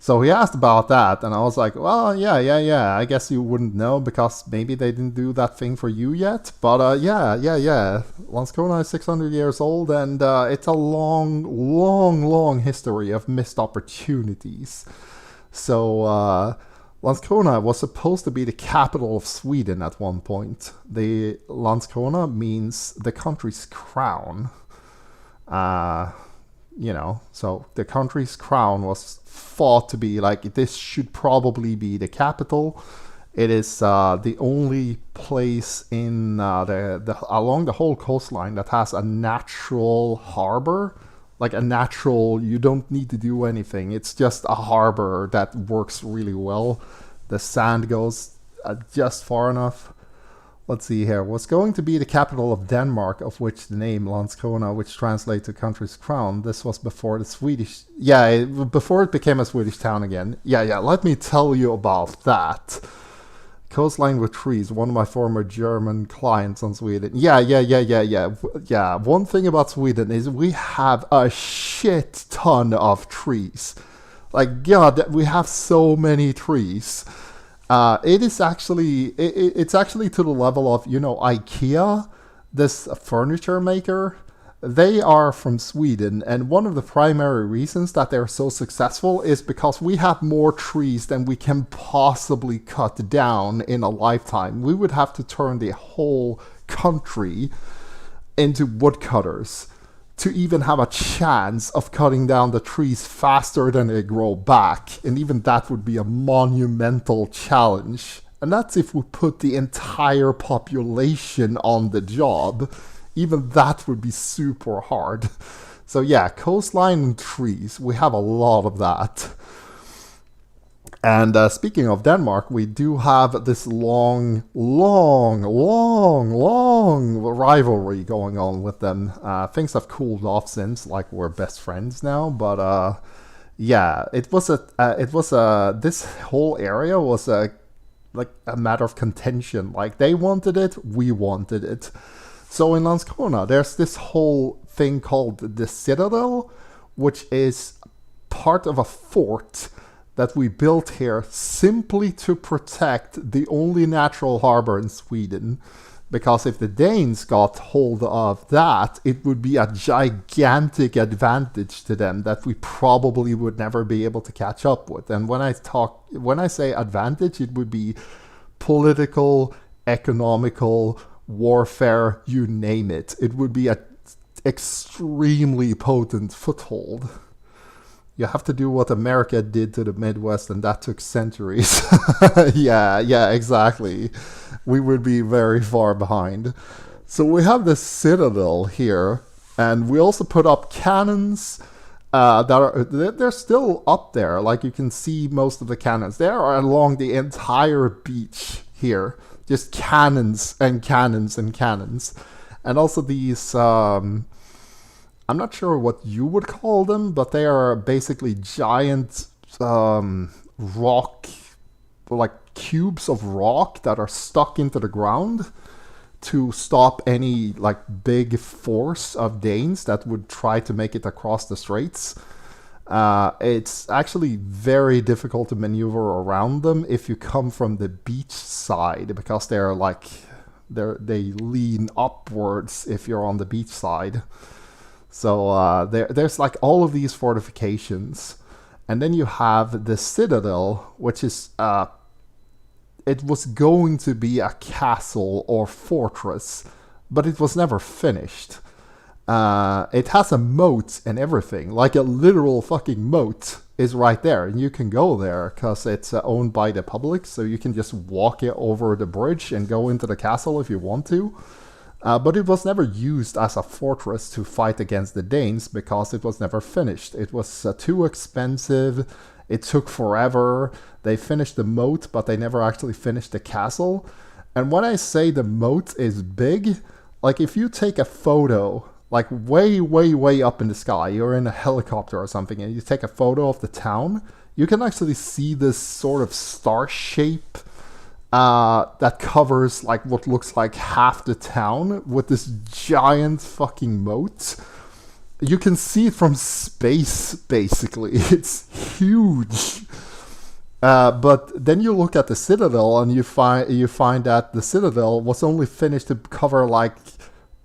S1: So he asked about that, and I was like, well, yeah, I guess you wouldn't know, because maybe they didn't do that thing for you yet. But yeah. Landskrona is 600 years old, and it's a long history of missed opportunities. So Landskrona was supposed to be the capital of Sweden at one point. The Landskrona means the country's crown. So the country's crown was thought to be like, this should probably be the capital. It is the only place in along the whole coastline that has a natural harbor. Like a natural, you don't need to do anything. It's just a harbor that works really well. The sand goes just far enough. Let's see here. Was going to be the capital of Denmark, of which the name Landskrona, which translates to country's crown. This was before the Swedish... Yeah, before it became a Swedish town again. Yeah, let me tell you about that. Coastline with trees, one of my former German clients on Sweden. Yeah. One thing about Sweden is we have a shit ton of trees. Like, God, we have so many trees. It's actually to the level of, IKEA, this furniture maker. They are from Sweden, and one of the primary reasons that they're so successful is because we have more trees than we can possibly cut down in a lifetime. We would have to turn the whole country into woodcutters to even have a chance of cutting down the trees faster than they grow back. And even that would be a monumental challenge. And that's if we put the entire population on the job. Even that would be super hard. So yeah, coastline and trees, we have a lot of that. And speaking of Denmark, we do have this long rivalry going on with them. Things have cooled off since, like we're best friends now. But yeah, this whole area was like a matter of contention. Like they wanted it, we wanted it. So in Landskrona, there's this whole thing called the Citadel, which is part of a fort that we built here simply to protect the only natural harbor in Sweden. Because if the Danes got hold of that, it would be a gigantic advantage to them that we probably would never be able to catch up with. And when I say advantage, it would be political, economical, warfare, you name it. It would be an extremely potent foothold. You have to do what America did to the Midwest, and that took centuries. yeah, exactly. We would be very far behind. So we have this citadel here, and we also put up cannons they're still up there. Like you can see most of the cannons. They are along the entire beach here. Just cannons and cannons and cannons. And also these... I'm not sure what you would call them, but they are basically giant rock, like cubes of rock that are stuck into the ground to stop any like big force of Danes that would try to make it across the straits. It's actually very difficult to maneuver around them if you come from the beach side, because they lean upwards if you're on the beach side. So there's like all of these fortifications, and then you have the citadel, which is it was going to be a castle or fortress, but it was never finished. It has a moat and everything, like a literal fucking moat is right there, and you can go there because it's owned by the public, so you can just walk it over the bridge and go into the castle if you want to. But it was never used as a fortress to fight against the Danes because it was never finished. It was too expensive. It took forever. They finished the moat, but they never actually finished the castle. And when I say the moat is big, like if you take a photo, like way, way, way up in the sky, you're in a helicopter or something, and you take a photo of the town, you can actually see this sort of star shape that covers like what looks like half the town with this giant fucking moat. You can see it from space, basically. It's huge. But then you look at the citadel and you find that the citadel was only finished to cover like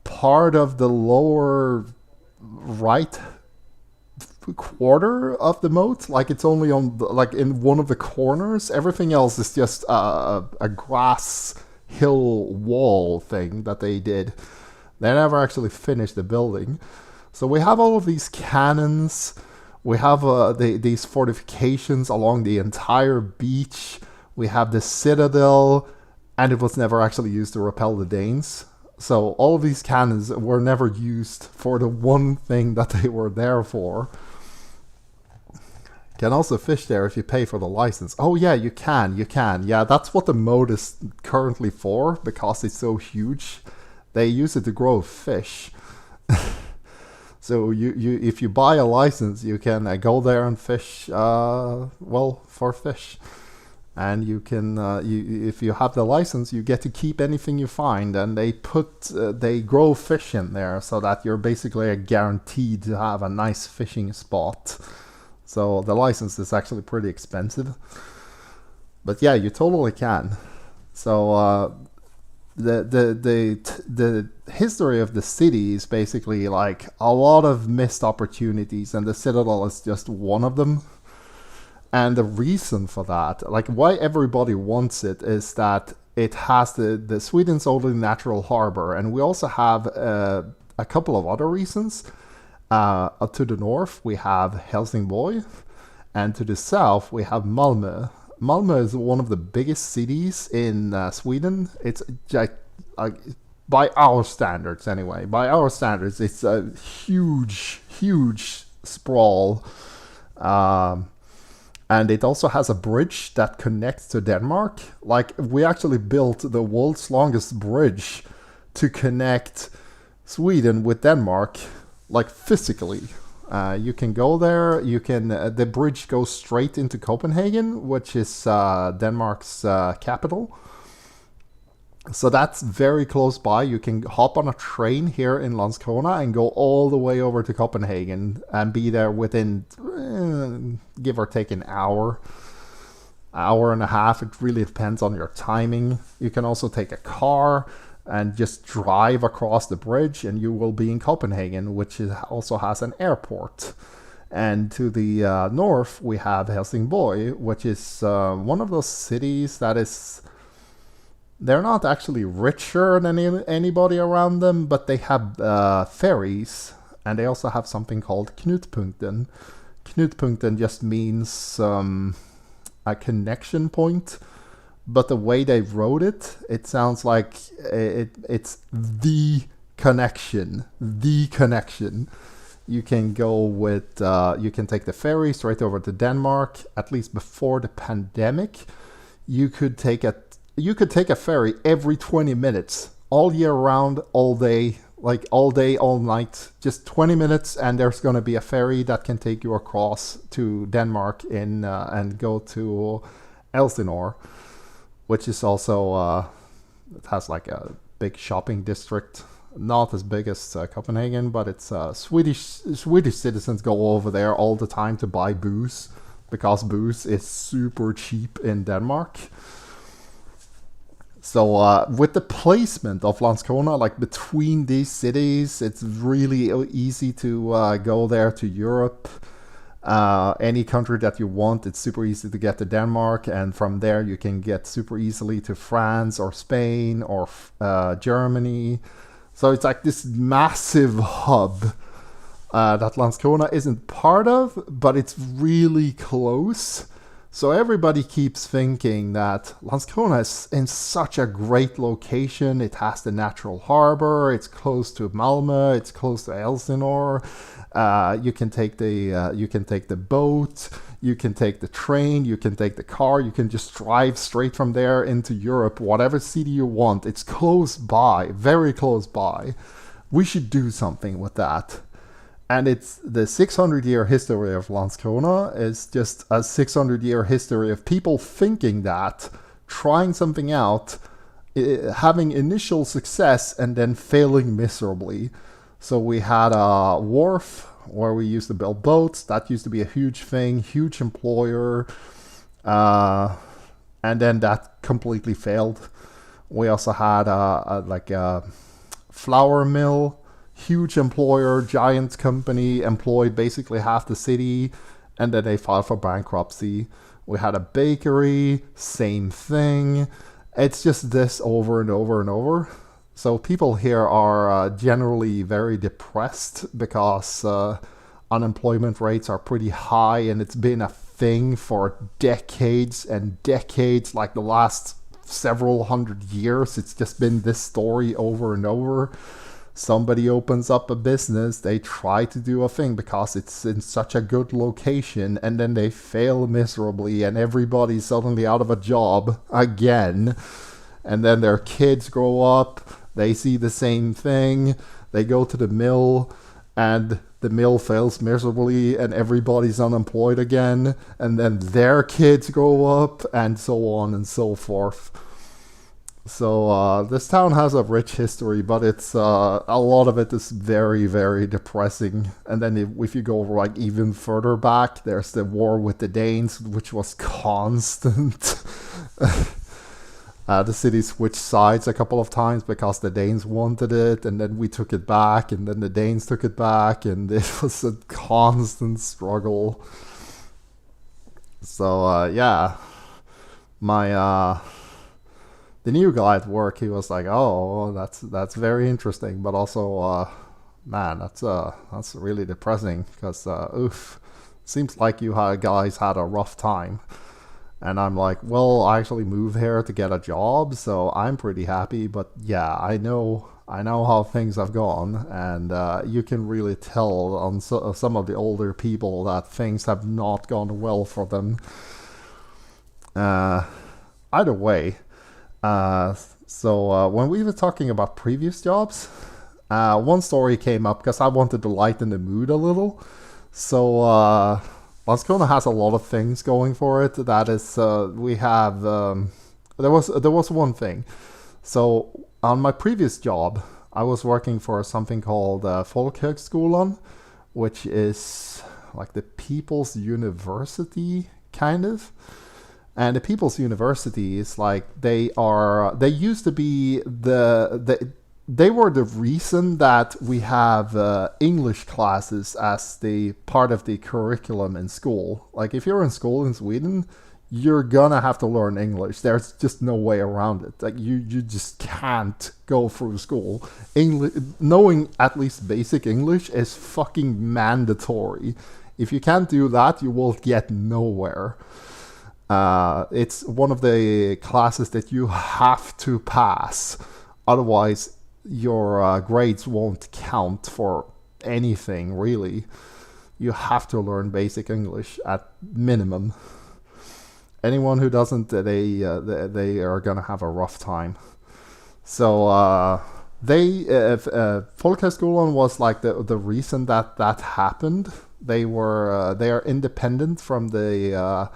S1: part of the lower right quarter of the moat. Like it's only on like in one of the corners. Everything else is just a grass hill wall thing that they did. They never actually finished the building. So we have all of these cannons. We have these fortifications along the entire beach. We have the citadel, and it was never actually used to repel the Danes. So all of these cannons were never used for the one thing that they were there for. Can also fish there if you pay for the license. Oh yeah, you can. Yeah, that's what the moat is currently for, because it's so huge. They use it to grow fish. So you if you buy a license, you can go there and fish, for fish. And you can, if you have the license, you get to keep anything you find, and they grow fish in there so that you're basically guaranteed to have a nice fishing spot. So the license is actually pretty expensive, but yeah, you totally can. So the history of the city is basically like a lot of missed opportunities, and the Citadel is just one of them. And the reason for that, like why everybody wants it, is that it has the Sweden's only natural harbor, and we also have a couple of other reasons. To the north we have Helsingborg, and to the south we have Malmö. Malmö is one of the biggest cities in Sweden. It's by our standards anyway. By our standards, it's a huge sprawl. And it also has a bridge that connects to Denmark. Like, we actually built the world's longest bridge to connect Sweden with Denmark, like physically. You can go there. You can. The bridge goes straight into Copenhagen, which is Denmark's capital. So that's very close by. You can hop on a train here in Landskrona and go all the way over to Copenhagen and be there within, give or take, an hour and a half. It really depends on your timing. You can also take a car and just drive across the bridge and you will be in Copenhagen, which also has an airport. And to the north, we have Helsingborg, which is one of those cities that is... They're not actually richer than anybody around them, but they have ferries, and they also have something called Knutpunkten. Knutpunkten just means a connection point, but the way they wrote it, it sounds like it's the connection. The connection. You can go with, you can take the ferry straight over to Denmark. At least before the pandemic, you could take a ferry every 20 minutes, all year round, all day, all night, just 20 minutes, and there's going to be a ferry that can take you across to Denmark and go to Elsinore, which is also, it has like a big shopping district, not as big as Copenhagen, but it's Swedish citizens go over there all the time to buy booze, because booze is super cheap in Denmark. So with the placement of Landskrona, like between these cities, it's really easy to go there to Europe. Any country that you want, it's super easy to get to Denmark. And from there, you can get super easily to France or Spain or Germany. So it's like this massive hub that Landskrona isn't part of, but it's really close. So everybody keeps thinking that Landskrona is in such a great location. It has the natural harbor. It's close to Malmö. It's close to Elsinore. You can take the boat. You can take the train. You can take the car. You can just drive straight from there into Europe, whatever city you want. It's close by, very close by. We should do something with that. And it's the 600-year history of Landskrona is just a 600-year history of people thinking that, trying something out, having initial success, and then failing miserably. So we had a wharf where we used to build boats. That used to be a huge thing, huge employer. And then that completely failed. We also had a flour mill. Huge employer, giant company, employed basically half the city, and then they filed for bankruptcy. We had a bakery, same thing. It's just this over and over and over. So people here are generally very depressed because unemployment rates are pretty high, and it's been a thing for decades and decades, like the last several hundred years. It's just been this story over and over. Somebody opens up a business, they try to do a thing because it's in such a good location, and then they fail miserably, and everybody's suddenly out of a job again. And then their kids grow up, they see the same thing, they go to the mill, and the mill fails miserably, and everybody's unemployed again, and then their kids grow up, and so on and so forth. So this town has a rich history, but it's a lot of it is very, very depressing. And then if you go like even further back, there's the war with the Danes, which was constant. The city switched sides a couple of times because the Danes wanted it, and then we took it back, and then the Danes took it back, and it was a constant struggle. So yeah, the new guy at work, he was like, "Oh, that's very interesting, but also, man, that's really depressing because, oof, seems like you guys had a rough time." And I'm like, "Well, I actually moved here to get a job, so I'm pretty happy. But yeah, I know I know how things have gone, and you can really tell on some of the older people that things have not gone well for them. Either way, so when we were talking about previous jobs, one story came up because I wanted to lighten the mood a little. So Landskrona has a lot of things going for it. That is, we have there was one thing. So on my previous job, I was working for something called Folkhögskolan, which is like the People's University, kind of. And the People's University is like they used to be they were the reason that we have English classes as the part of the curriculum in school. Like if you're in school in Sweden, you're gonna have to learn English. There's just no way around it. Like you just can't go through school. Knowing at least basic English is fucking mandatory. If you can't do that, you will get nowhere. It's one of the classes that you have to pass. Otherwise, your grades won't count for anything, really. You have to learn basic English at minimum. Anyone who doesn't, they are gonna have a rough time. So Folkhögskolan was like the reason that happened. They are independent from the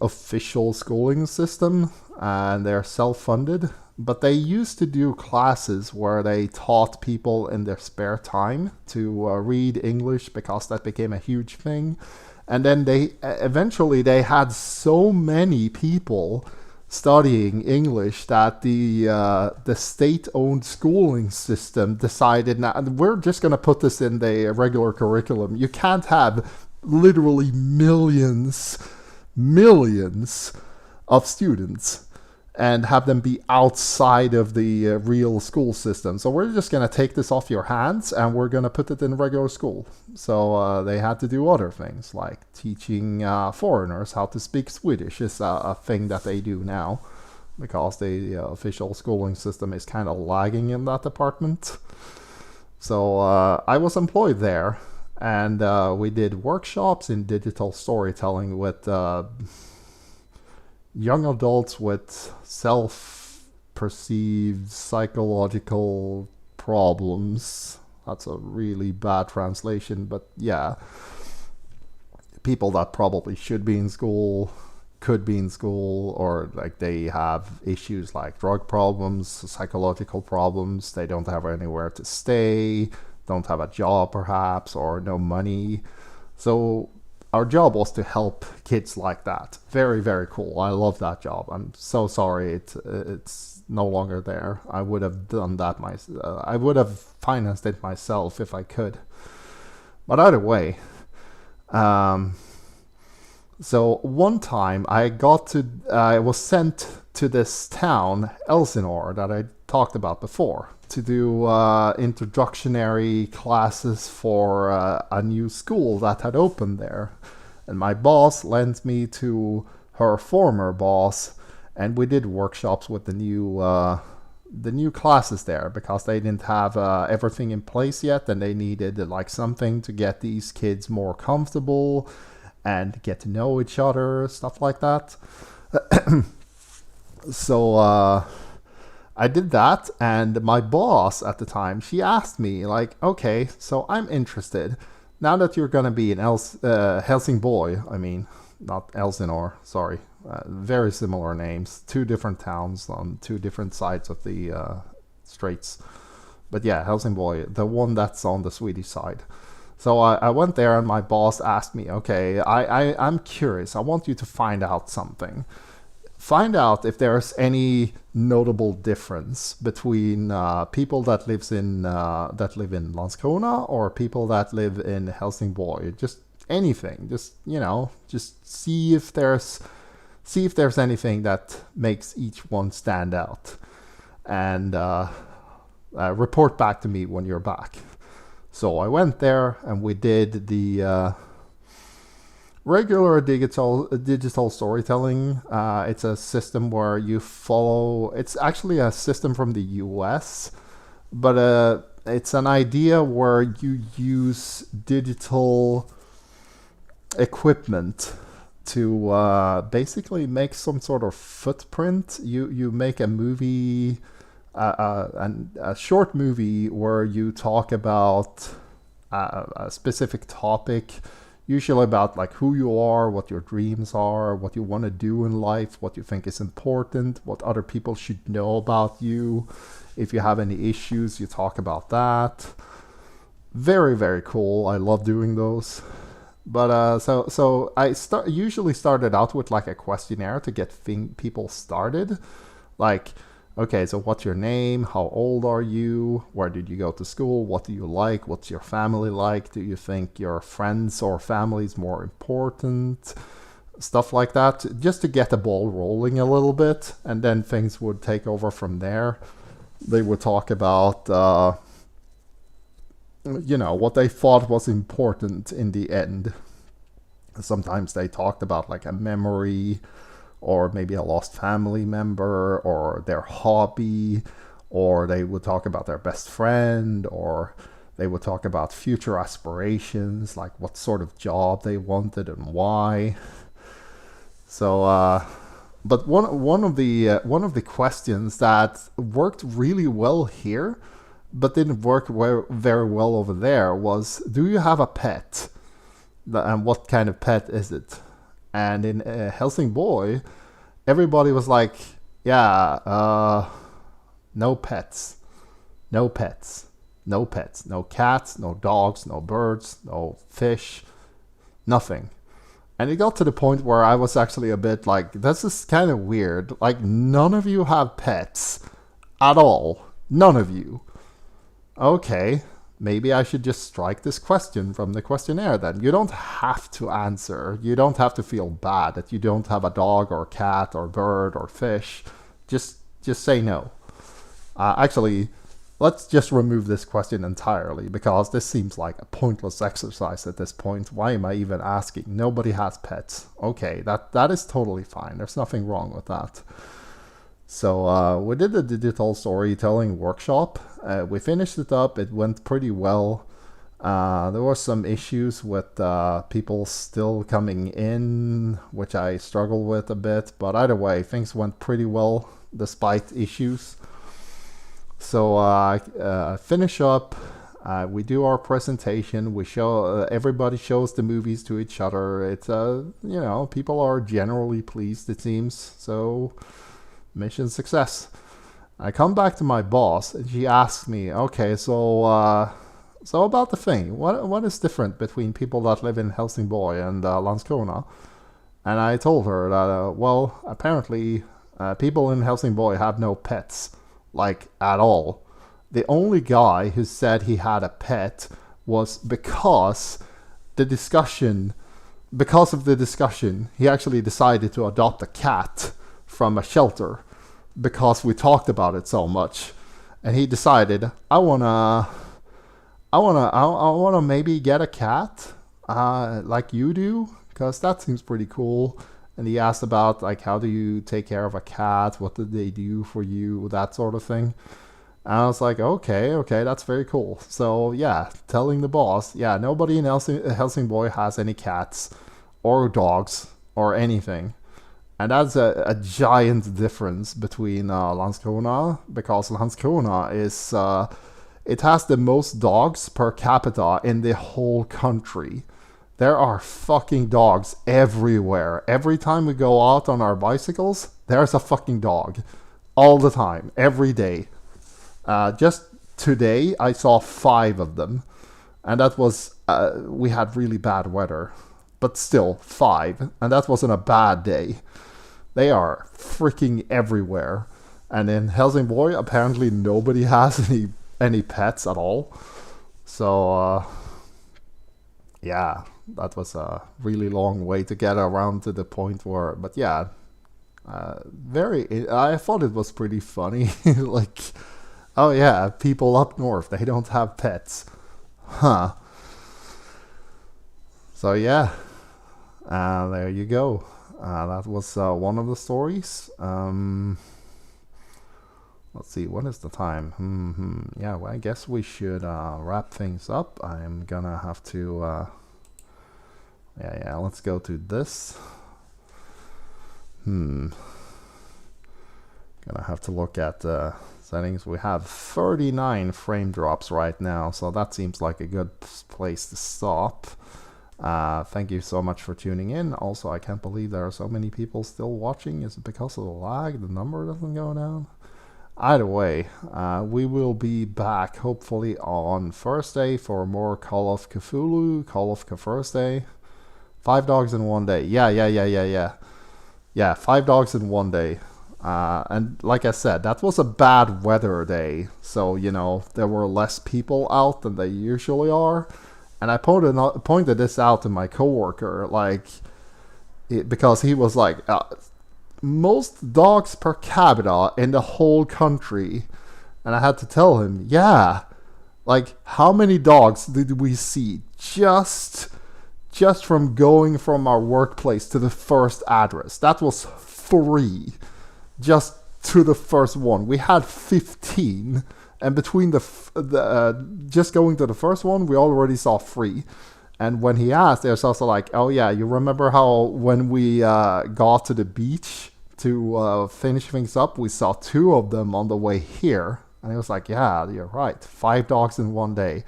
S1: official schooling system, and they're self-funded. But they used to do classes where they taught people in their spare time to read English, because that became a huge thing. And then they eventually had so many people studying English that the state-owned schooling system decided, now we're just going to put this in the regular curriculum. You can't have literally millions of students and have them be outside of the real school system. So we're just going to take this off your hands and we're going to put it in regular school. So they had to do other things, like teaching foreigners how to speak Swedish is a thing that they do now, because the official schooling system is kind of lagging in that department. So I was employed there, and we did workshops in digital storytelling with young adults with self-perceived psychological problems. That's a really bad translation, but yeah. People that probably should be in school, could be in school, or like they have issues like drug problems, psychological problems, they don't have anywhere to stay, don't have a job perhaps, or no money. So our job was to help kids like that. Very, very cool. I love that job. I'm so sorry it's no longer there. I would have done that myself. I would have financed it myself if I could. But either way, so one time I was sent to this town, Elsinore, that I talked about before, to do introductory classes for a new school that had opened there. And my boss lent me to her former boss, and we did workshops with the new classes there, because they didn't have everything in place yet, and they needed like something to get these kids more comfortable and get to know each other, stuff like that. So I did that, and my boss at the time, she asked me, like, okay, so I'm interested. Now that you're going to be in Helsingborg, I mean, not Elsinore, sorry. Very similar names. Two different towns on two different sides of the straits. But yeah, Helsingborg, the one that's on the Swedish side. So I went there, and my boss asked me, okay, I'm curious. I want you to find out something. Find out if there's any notable difference between people that live in Landskrona or people that live in Helsingborg. Just anything. Just just see if there's anything that makes each one stand out, and report back to me when you're back. So I went there, and we did the regular digital storytelling. It's a system where you follow. It's actually a system from the US, but it's an idea where you use digital equipment to basically make some sort of footprint. You make a movie, a short movie where you talk about a specific topic, usually about like who you are, what your dreams are, what you want to do in life, what you think is important, what other people should know about you. If you have any issues, you talk about that. Very, very cool. I love doing those. But so I usually started out with like a questionnaire to get people started. Like, okay, so what's your name? How old are you? Where did you go to school? What do you like? What's your family like? Do you think your friends or family is more important? Stuff like that, just to get the ball rolling a little bit, and then things would take over from there. They would talk about, what they thought was important in the end. Sometimes they talked about like a memory, or maybe a lost family member, or their hobby, or they would talk about their best friend, or they would talk about future aspirations, like what sort of job they wanted and why. So, but one of the questions that worked really well here, but didn't work very well over there, was, do you have a pet? And what kind of pet is it? And in Helsingborg, everybody was like, yeah, no pets. No pets. No pets. No cats, no dogs, no birds, no fish, nothing. And it got to the point where I was actually a bit like, this is kind of weird. Like, none of you have pets at all. None of you. Okay, maybe I should just strike this question from the questionnaire then. You don't have to answer. You don't have to feel bad that you don't have a dog or cat or bird or fish. Just say no. Actually, let's just remove this question entirely, because this seems like a pointless exercise at this point. Why am I even asking? Nobody has pets. Okay, that is totally fine. There's nothing wrong with that. So we did the digital storytelling workshop. We finished it up. It went pretty well. There were some issues with people still coming in, which I struggled with a bit. But either way, things went pretty well despite issues. So finish up. We do our presentation. We show everybody shows the movies to each other. It's people are generally pleased, it seems. So mission success. I come back to my boss and she asks me, okay, so about the thing, what is different between people that live in Helsingborg and Landskrona? And I told her that apparently people in Helsingborg have no pets, like at all. The only guy who said he had a pet was because of the discussion, he actually decided to adopt a cat from a shelter because we talked about it so much, and he decided, I wanna maybe get a cat like you do, because that seems pretty cool. And he asked about like, how do you take care of a cat? What did they do for you? That sort of thing. And I was like, okay, that's very cool. So yeah, telling the boss, yeah, nobody in Helsingborg has any cats or dogs or anything. And that's a giant difference between Landskrona, because Landskrona is, it has the most dogs per capita in the whole country. There are fucking dogs everywhere. Every time we go out on our bicycles, there's a fucking dog. All the time, every day. Just today, I saw 5 of them. And that was, we had really bad weather. But still, 5. And that wasn't a bad day. They are freaking everywhere. And in Helsingborg, apparently nobody has any pets at all. So, yeah, that was a really long way to get around to the point where, but yeah, I thought it was pretty funny. Like, oh yeah, people up north, they don't have pets. Huh. So yeah, there you go. That was one of the stories. Let's see, what is the time? Yeah, well, I guess we should wrap things up. I'm gonna have to... yeah, let's go to this. Gonna have to look at the settings. We have 39 frame drops right now, so that seems like a good place to stop. Thank you so much for tuning in. Also, I can't believe there are so many people still watching. Is it because of the lag? The number doesn't go down? Either way, we will be back hopefully on Thursday for more Call of Cthulhu, Call of Thursday. 5 dogs in 1 day. Yeah, 5 dogs in 1 day. And like I said, that was a bad weather day. So, you know, there were less people out than they usually are. And I pointed this out to my coworker, like, because he was like, most dogs per capita in the whole country. And I had to tell him, yeah, like, how many dogs did we see just from going from our workplace to the first address? That was 3, just to the first one. We had 15, and between just going to the first one, we already saw 3. And when he asked, there's also like, oh yeah, you remember how when we got to the beach to finish things up, we saw 2 of them on the way here? And he was like, yeah, you're right. 5 dogs in 1 day,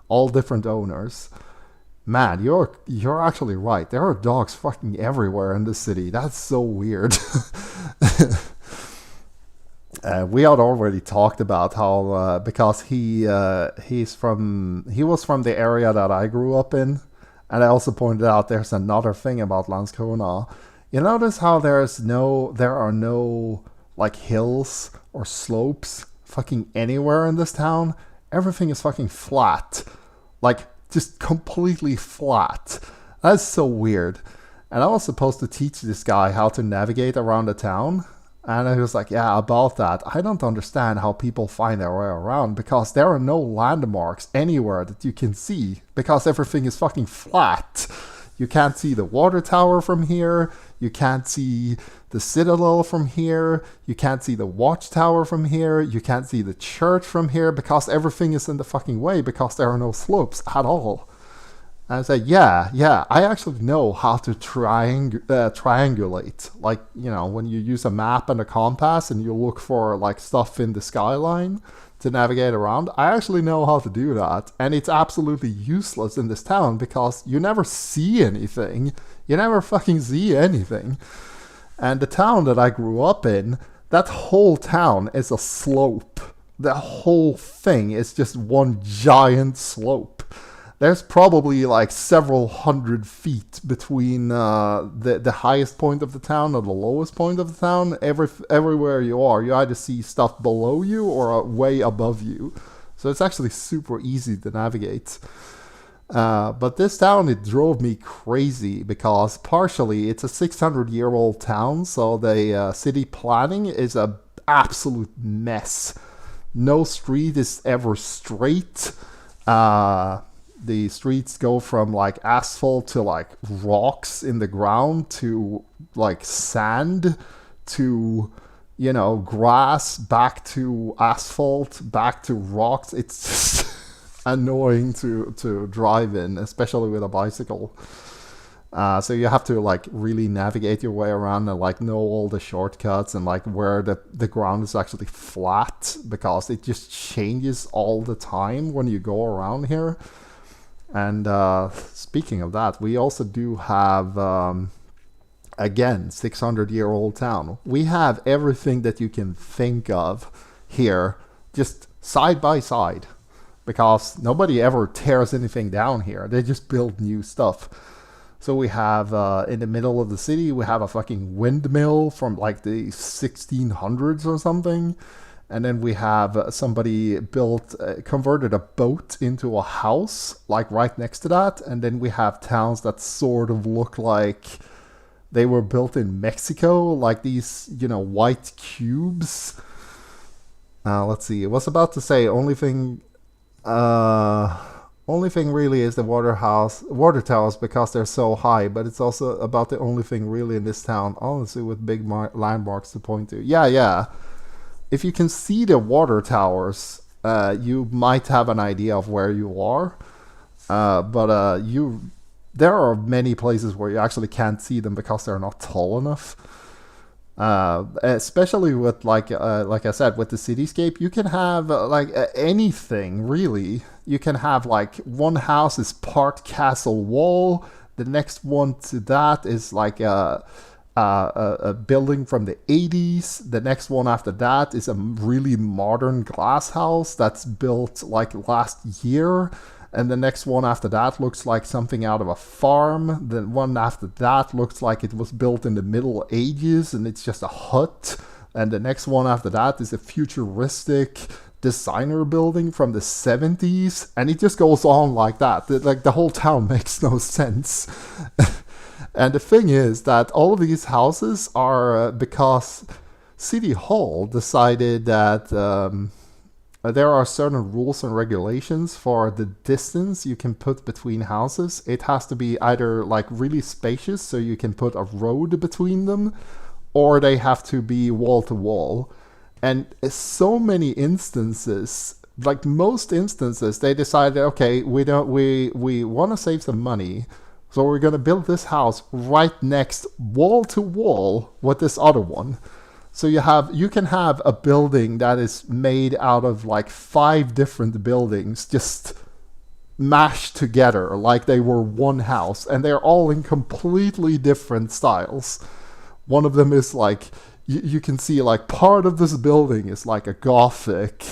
S1: all different owners. Man, you're actually right. There are dogs fucking everywhere in the city. That's so weird. We had already talked about how because he was from the area that I grew up in, and I also pointed out there's another thing about Landskrona. You notice how there are no like hills or slopes fucking anywhere in this town. Everything is fucking flat, like just completely flat. That's so weird. And I was supposed to teach this guy how to navigate around the town. And I was like, yeah, about that. I don't understand how people find their way around, because there are no landmarks anywhere that you can see, because everything is fucking flat. You can't see the water tower from here. You can't see the citadel from here. You can't see the watchtower from here. You can't see the church from here, because everything is in the fucking way, because there are no slopes at all. And I said, yeah, I actually know how to triangulate. Like, you know, when you use a map and a compass and you look for, like, stuff in the skyline to navigate around, I actually know how to do that. And it's absolutely useless in this town, because you never see anything. You never fucking see anything. And the town that I grew up in, that whole town is a slope. The whole thing is just one giant slope. There's probably like several hundred feet between the highest point of the town and the lowest point of the town. Everywhere you are, you either see stuff below you or way above you. So it's actually super easy to navigate. But this town, it drove me crazy, because partially it's a 600-year-old town, so the city planning is a absolute mess. No street is ever straight. The streets go from like asphalt to like rocks in the ground to like sand to, you know, grass, back to asphalt, back to rocks. It's just annoying to drive in, especially with a bicycle. So you have to like really navigate your way around and like know all the shortcuts and like where the ground is actually flat, because it just changes all the time when you go around here. And speaking of that, we also do have, again, 600-year-old town. We have everything that you can think of here, just side by side, because nobody ever tears anything down here. They just build new stuff. So we have, in the middle of the city, we have a fucking windmill from like the 1600s or something. And then we have somebody converted a boat into a house, like right next to that. And then we have towns that sort of look like they were built in Mexico, like these, you know, white cubes. Let's see. I was about to say only thing really is the water towers, because they're so high. But it's also about the only thing really in this town, honestly, with big landmarks to point to. Yeah. if you can see the water towers, you might have an idea of where you are. But there are many places where you actually can't see them because they're not tall enough. Especially with like I said, with the cityscape, you can have anything really. You can have like one house is part castle wall. The next one to that is like a building from the 80s. The next one after that is a really modern glass house that's built like last year. And the next one after that looks like something out of a farm. The one after that looks like it was built in the Middle Ages and it's just a hut. And the next one after that is a futuristic designer building from the 70s. And it just goes on like that. Like the whole town makes no sense. And the thing is that all of these houses are because City Hall decided that there are certain rules and regulations for the distance you can put between houses. It has to be either like really spacious so you can put a road between them, or they have to be wall to wall. And so many instances, like most instances, they decided, okay, we want to save some money, so we're going to build this house right next wall to wall with this other one. So you can have a building that is made out of like 5 different buildings just mashed together like they were one house, and they're all in completely different styles. One of them is like, you can see like part of this building is like a Gothic,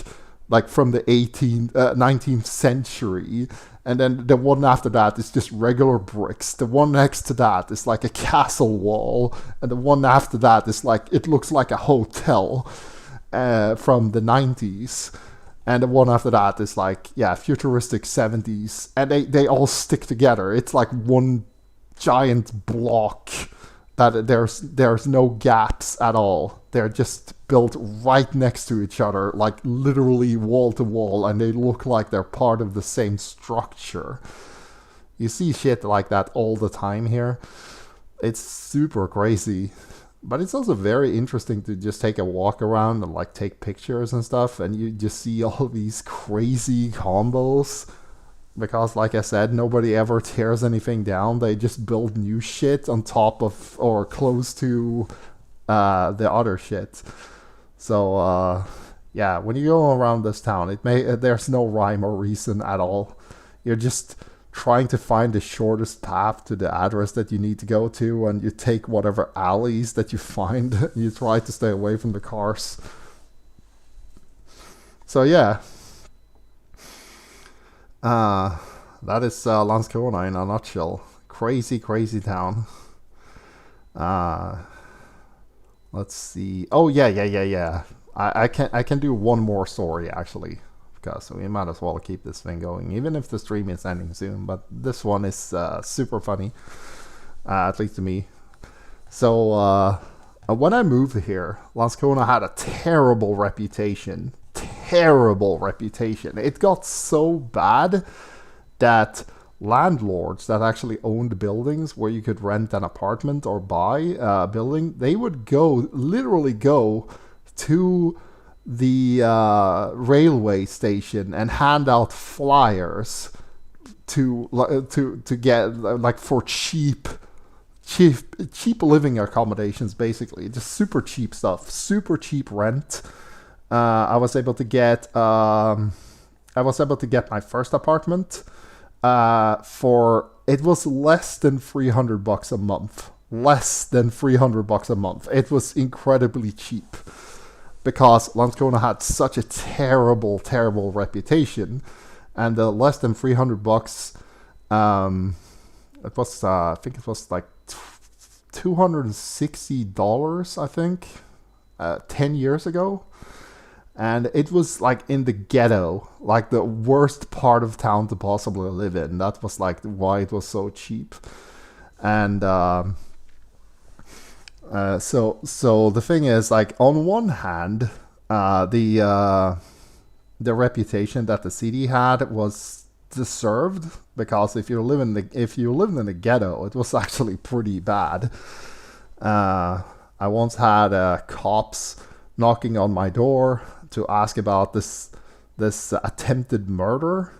S1: like from the 19th century. And then the one after that is just regular bricks. The one next to that is like a castle wall. And the one after that is like, it looks like a hotel from the 90s. And the one after that is like, yeah, futuristic 70s. And they all stick together. It's like one giant block that there's no gaps at all. They're just built right next to each other, like literally wall to wall, and they look like they're part of the same structure. You see shit like that all the time here. It's super crazy. But it's also very interesting to just take a walk around and like take pictures and stuff, and you just see all these crazy combos. Because, like I said, nobody ever tears anything down. They just build new shit on top of or close to the other shit. So, yeah, when you go around this town, there's no rhyme or reason at all. You're just trying to find the shortest path to the address that you need to go to, and you take whatever alleys that you find. You try to stay away from the cars. So, yeah. That is Landskrona in a nutshell. Crazy, crazy town. Let's see. Oh yeah. I can do one more story actually, because we might as well keep this thing going, even if the stream is ending soon. But this one is super funny, at least to me. So when I moved here, Landskrona had a terrible reputation. It got so bad that landlords that actually owned buildings where you could rent an apartment or buy a building, they would literally go to the railway station and hand out flyers to get like for cheap living accommodations, basically. Just super cheap stuff, super cheap rent. I was able to get my first apartment for, it was less than $300 a month. Less than $300 a month. It was incredibly cheap because Landskrona had such a terrible reputation, and less than $300. It was I think it was like $260. I think 10 years ago. And it was like in the ghetto, like the worst part of town to possibly live in. That was like why it was so cheap. And so the thing is, like, on one hand, the reputation that the city had was deserved, because if you lived in the ghetto, it was actually pretty bad. I once had cops knocking on my door to ask about this attempted murder,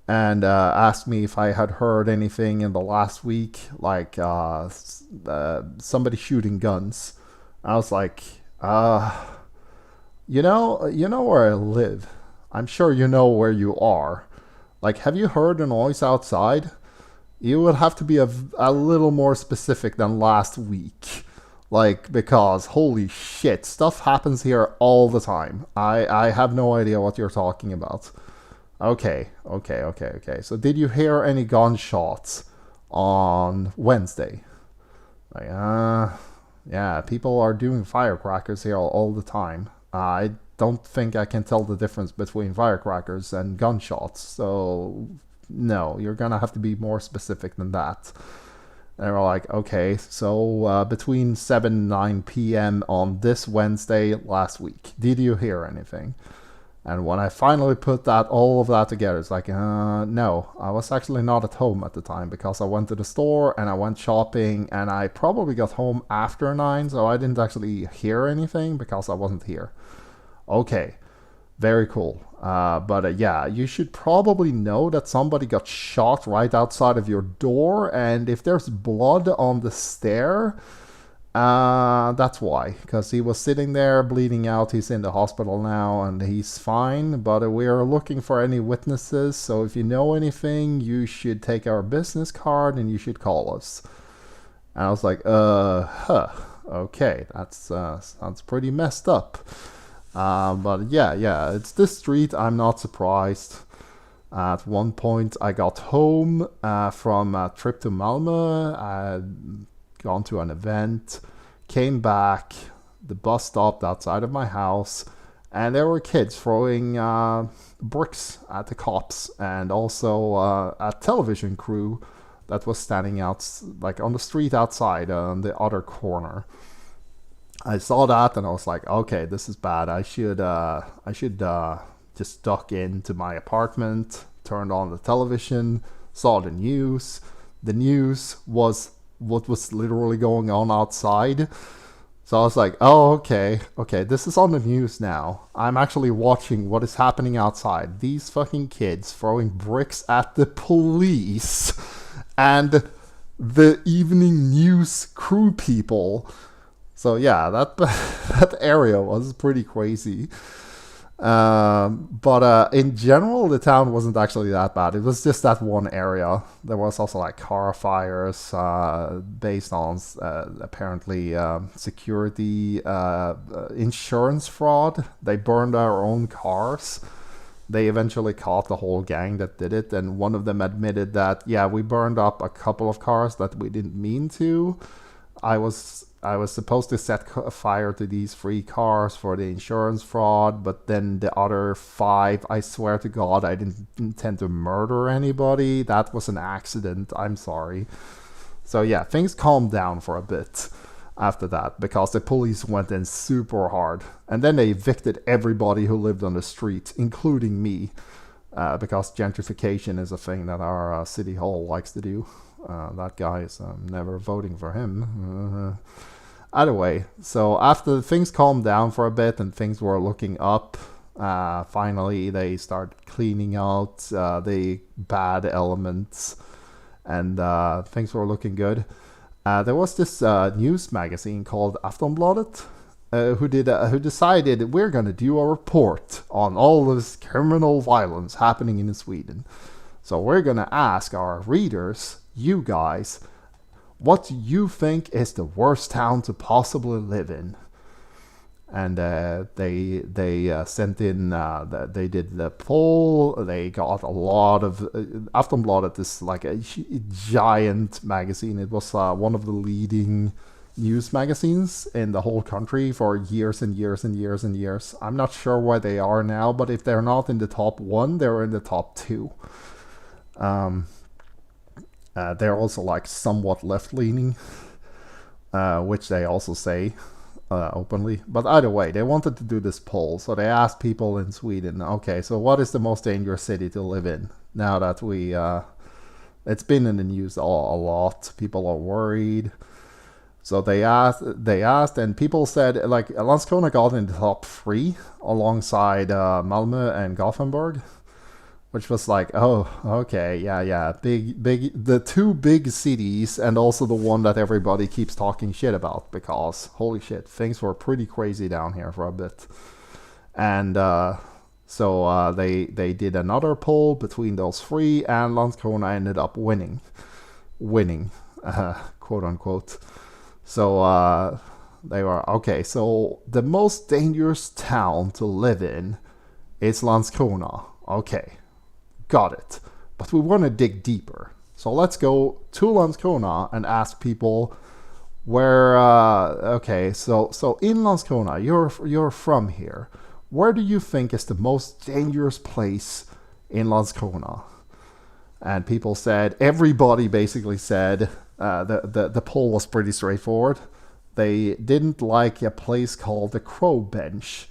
S1: and asked me if I had heard anything in the last week, like somebody shooting guns. I was like, you know where I live. I'm sure you know where you are. Like, have you heard a noise outside? You would have to be a little more specific than last week. Like, because holy shit, stuff happens here all the time. I have no idea what you're talking about. Okay. So did you hear any gunshots on Wednesday? Like, yeah, people are doing firecrackers here all the time. I don't think I can tell the difference between firecrackers and gunshots. So, no, you're gonna have to be more specific than that. And they were like, okay, so between 7 and 9 p.m. on this Wednesday last week, did you hear anything? And when I finally put all of that together, it's like, no, I was actually not at home at the time because I went to the store and I went shopping and I probably got home after 9, so I didn't actually hear anything because I wasn't here. Okay, very cool. But yeah, you should probably know that somebody got shot right outside of your door, and if there's blood on the stair, that's why, because he was sitting there bleeding out. He's in the hospital now and he's fine, but we're looking for any witnesses, so if you know anything, you should take our business card and you should call us. And I was like, okay, that sounds pretty messed up. But yeah, it's this street. I'm not surprised. At one point I got home from a trip to Malmö. I'd gone to an event, came back, the bus stopped outside of my house, and there were kids throwing bricks at the cops, and also a television crew that was standing out like on the street outside on the other corner. I saw that and I was like, okay, this is bad. I should just duck into my apartment, turned on the television, saw the news. The news was what was literally going on outside. So I was like, oh, okay, this is on the news now. I'm actually watching what is happening outside. These fucking kids throwing bricks at the police and the evening news crew people. So yeah, that area was pretty crazy. But in general, the town wasn't actually that bad. It was just that one area. There was also like car fires based on apparently security, insurance fraud. They burned our own cars. They eventually caught the whole gang that did it, and one of them admitted that, yeah, we burned up a couple of cars that we didn't mean to. I was supposed to set fire to these 3 cars for the insurance fraud, but then the other 5, I swear to God, I didn't intend to murder anybody. That was an accident. I'm sorry. So yeah, things calmed down for a bit after that because the police went in super hard. And then they evicted everybody who lived on the street, including me, because gentrification is a thing that our city hall likes to do. That guy is never voting for him. Either way, so after things calmed down for a bit and things were looking up, finally they started cleaning out the bad elements, and things were looking good. There was this news magazine called Aftonbladet who decided we're going to do a report on all this criminal violence happening in Sweden. So we're going to ask our readers, you guys, what do you think is the worst town to possibly live in? And they sent in, they did the poll. They got a lot of, Aftonbladet is like a giant magazine. It was one of the leading news magazines in the whole country for years and years and years and years. I'm not sure where they are now, but if they're not in the top 1, they're in the top 2. They're also like somewhat left-leaning, which they also say openly. But either way, they wanted to do this poll, so they asked people in Sweden, okay, so what is the most dangerous city to live in? Now that it's been in the news a lot, people are worried. So they asked, and people said like Landskrona got in the top 3 alongside Malmö and Gothenburg, which was like, oh, okay, yeah, big, the 2 big cities, and also the one that everybody keeps talking shit about, because holy shit, things were pretty crazy down here for a bit. And so they did another poll between those 3, and Landskrona ended up winning, quote unquote. So they were, okay, so the most dangerous town to live in is Landskrona. Okay, got it. But we want to dig deeper. So let's go to Landskrona and ask people where, okay, so in Landskrona, you're from here. Where do you think is the most dangerous place in Landskrona? And people said, everybody basically said, the poll was pretty straightforward. They didn't like a place called the Crow Bench,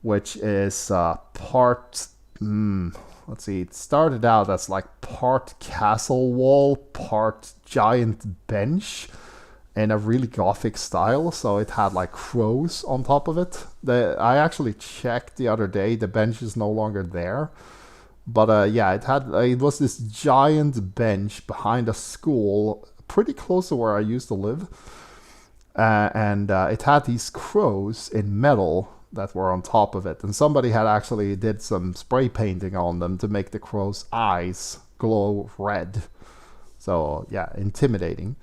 S1: which is part, let's see, it started out as like part castle wall, part giant bench in a really gothic style. So it had like crows on top of it. I actually checked the other day, the bench is no longer there. But yeah, it was this giant bench behind a school pretty close to where I used to live. And it had these crows in metal that were on top of it. And somebody had actually did some spray painting on them to make the crow's eyes glow red. So yeah, intimidating.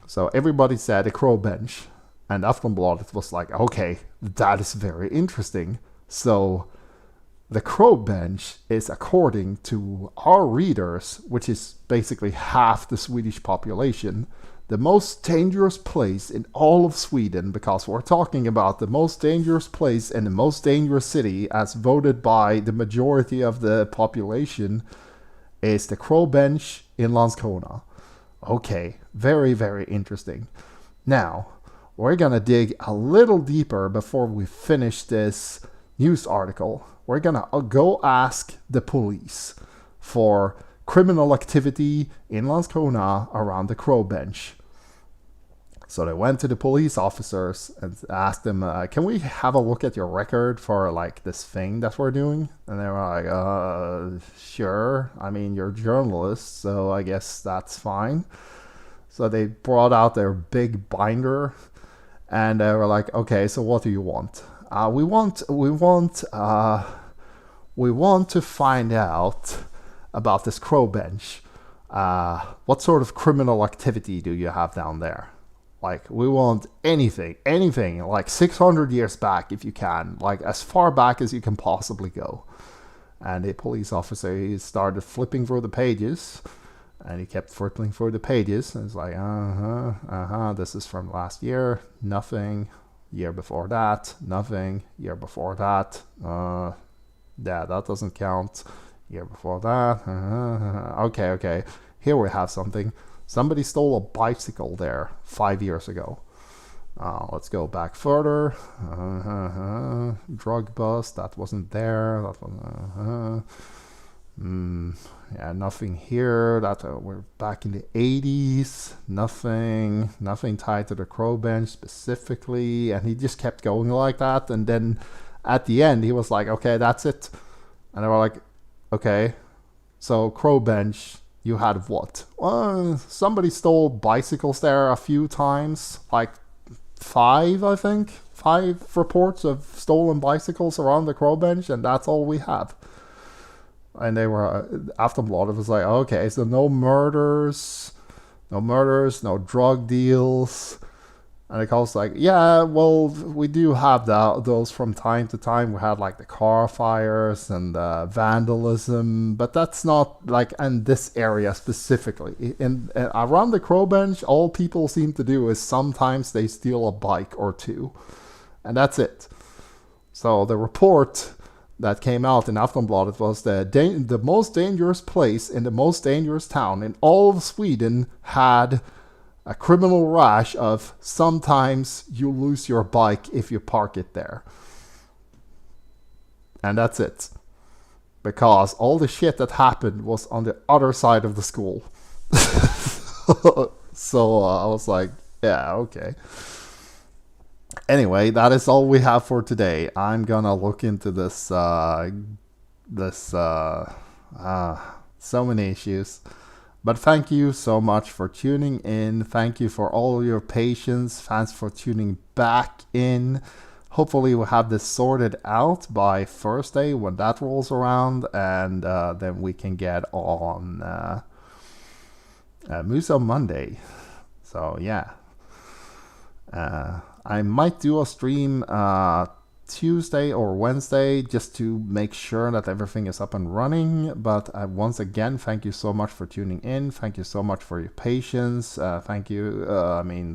S1: So everybody said a crow bench. And Aftonbladet was like, okay, that is very interesting. So the Crow Bench is, according to our readers, which is basically half the Swedish population, the most dangerous place in all of Sweden, because we're talking about the most dangerous place and the most dangerous city as voted by the majority of the population, is the Crow Bench in Landskrona. Okay, very, very interesting. Now, we're gonna dig a little deeper before we finish this news article. We're gonna go ask the police for criminal activity in Landskrona around the Crow Bench. So they went to the police officers and asked them, can we have a look at your record for like this thing that we're doing? And they were like, sure. I mean, you're journalists, so I guess that's fine. So they brought out their big binder and they were like, okay, so what do you want? We want to find out about this Crow Bench. What sort of criminal activity do you have down there? Like, we want anything, like 600 years back if you can, like as far back as you can possibly go. And the police officer, he started flipping through the pages, and he kept flipping through the pages, and it's like, this is from last year, nothing. Year before that, nothing. Year before that, yeah, that doesn't count. Year before that, okay. Here we have something. Somebody stole a bicycle there 5 years ago. Let's go back further. Drug bust, that wasn't there. That was, yeah, nothing here. That we're back in the 80s. Nothing tied to the Crow Bench specifically. And he just kept going like that. And then at the end, he was like, okay, that's it. And they were like, okay, so Crow Bench, you had what? Well, somebody stole bicycles there a few times, like 5, I think. 5 reports of stolen bicycles around the Crow Bench, and that's all we have. And they were, Aftonbladet was like, okay, so no murders, no drug deals. And the was like, yeah, well, we do have those from time to time. We had like the car fires and vandalism, but that's not like in this area specifically. In around the Crow Bench, all people seem to do is sometimes they steal a bike or 2, and that's it. So the report that came out in Aftonbladet was that the most dangerous place in the most dangerous town in all of Sweden had a criminal rash of sometimes you lose your bike if you park it there. And that's it. Because all the shit that happened was on the other side of the school. So I was like, Yeah, okay. Anyway, that is all we have for today. I'm gonna look into this, so many issues. But thank you so much for tuning in. Thank you for all your patience. Thanks for tuning back in. Hopefully we'll have this sorted out by Thursday when that rolls around, and then we can get on Moose on Monday. So yeah. I might do a stream Tuesday or Wednesday just to make sure that everything is up and running. But once again, thank you so much for tuning in. Thank you so much for your patience. Thank you.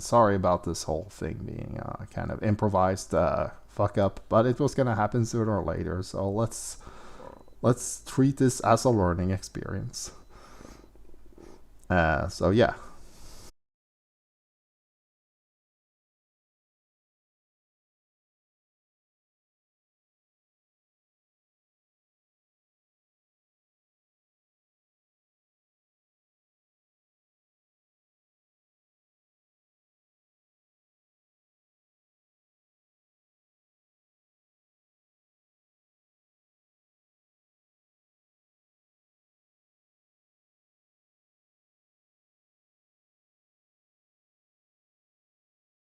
S1: Sorry about this whole thing being kind of improvised fuck up, but it was gonna happen sooner or later. So let's treat this as a learning experience. So yeah.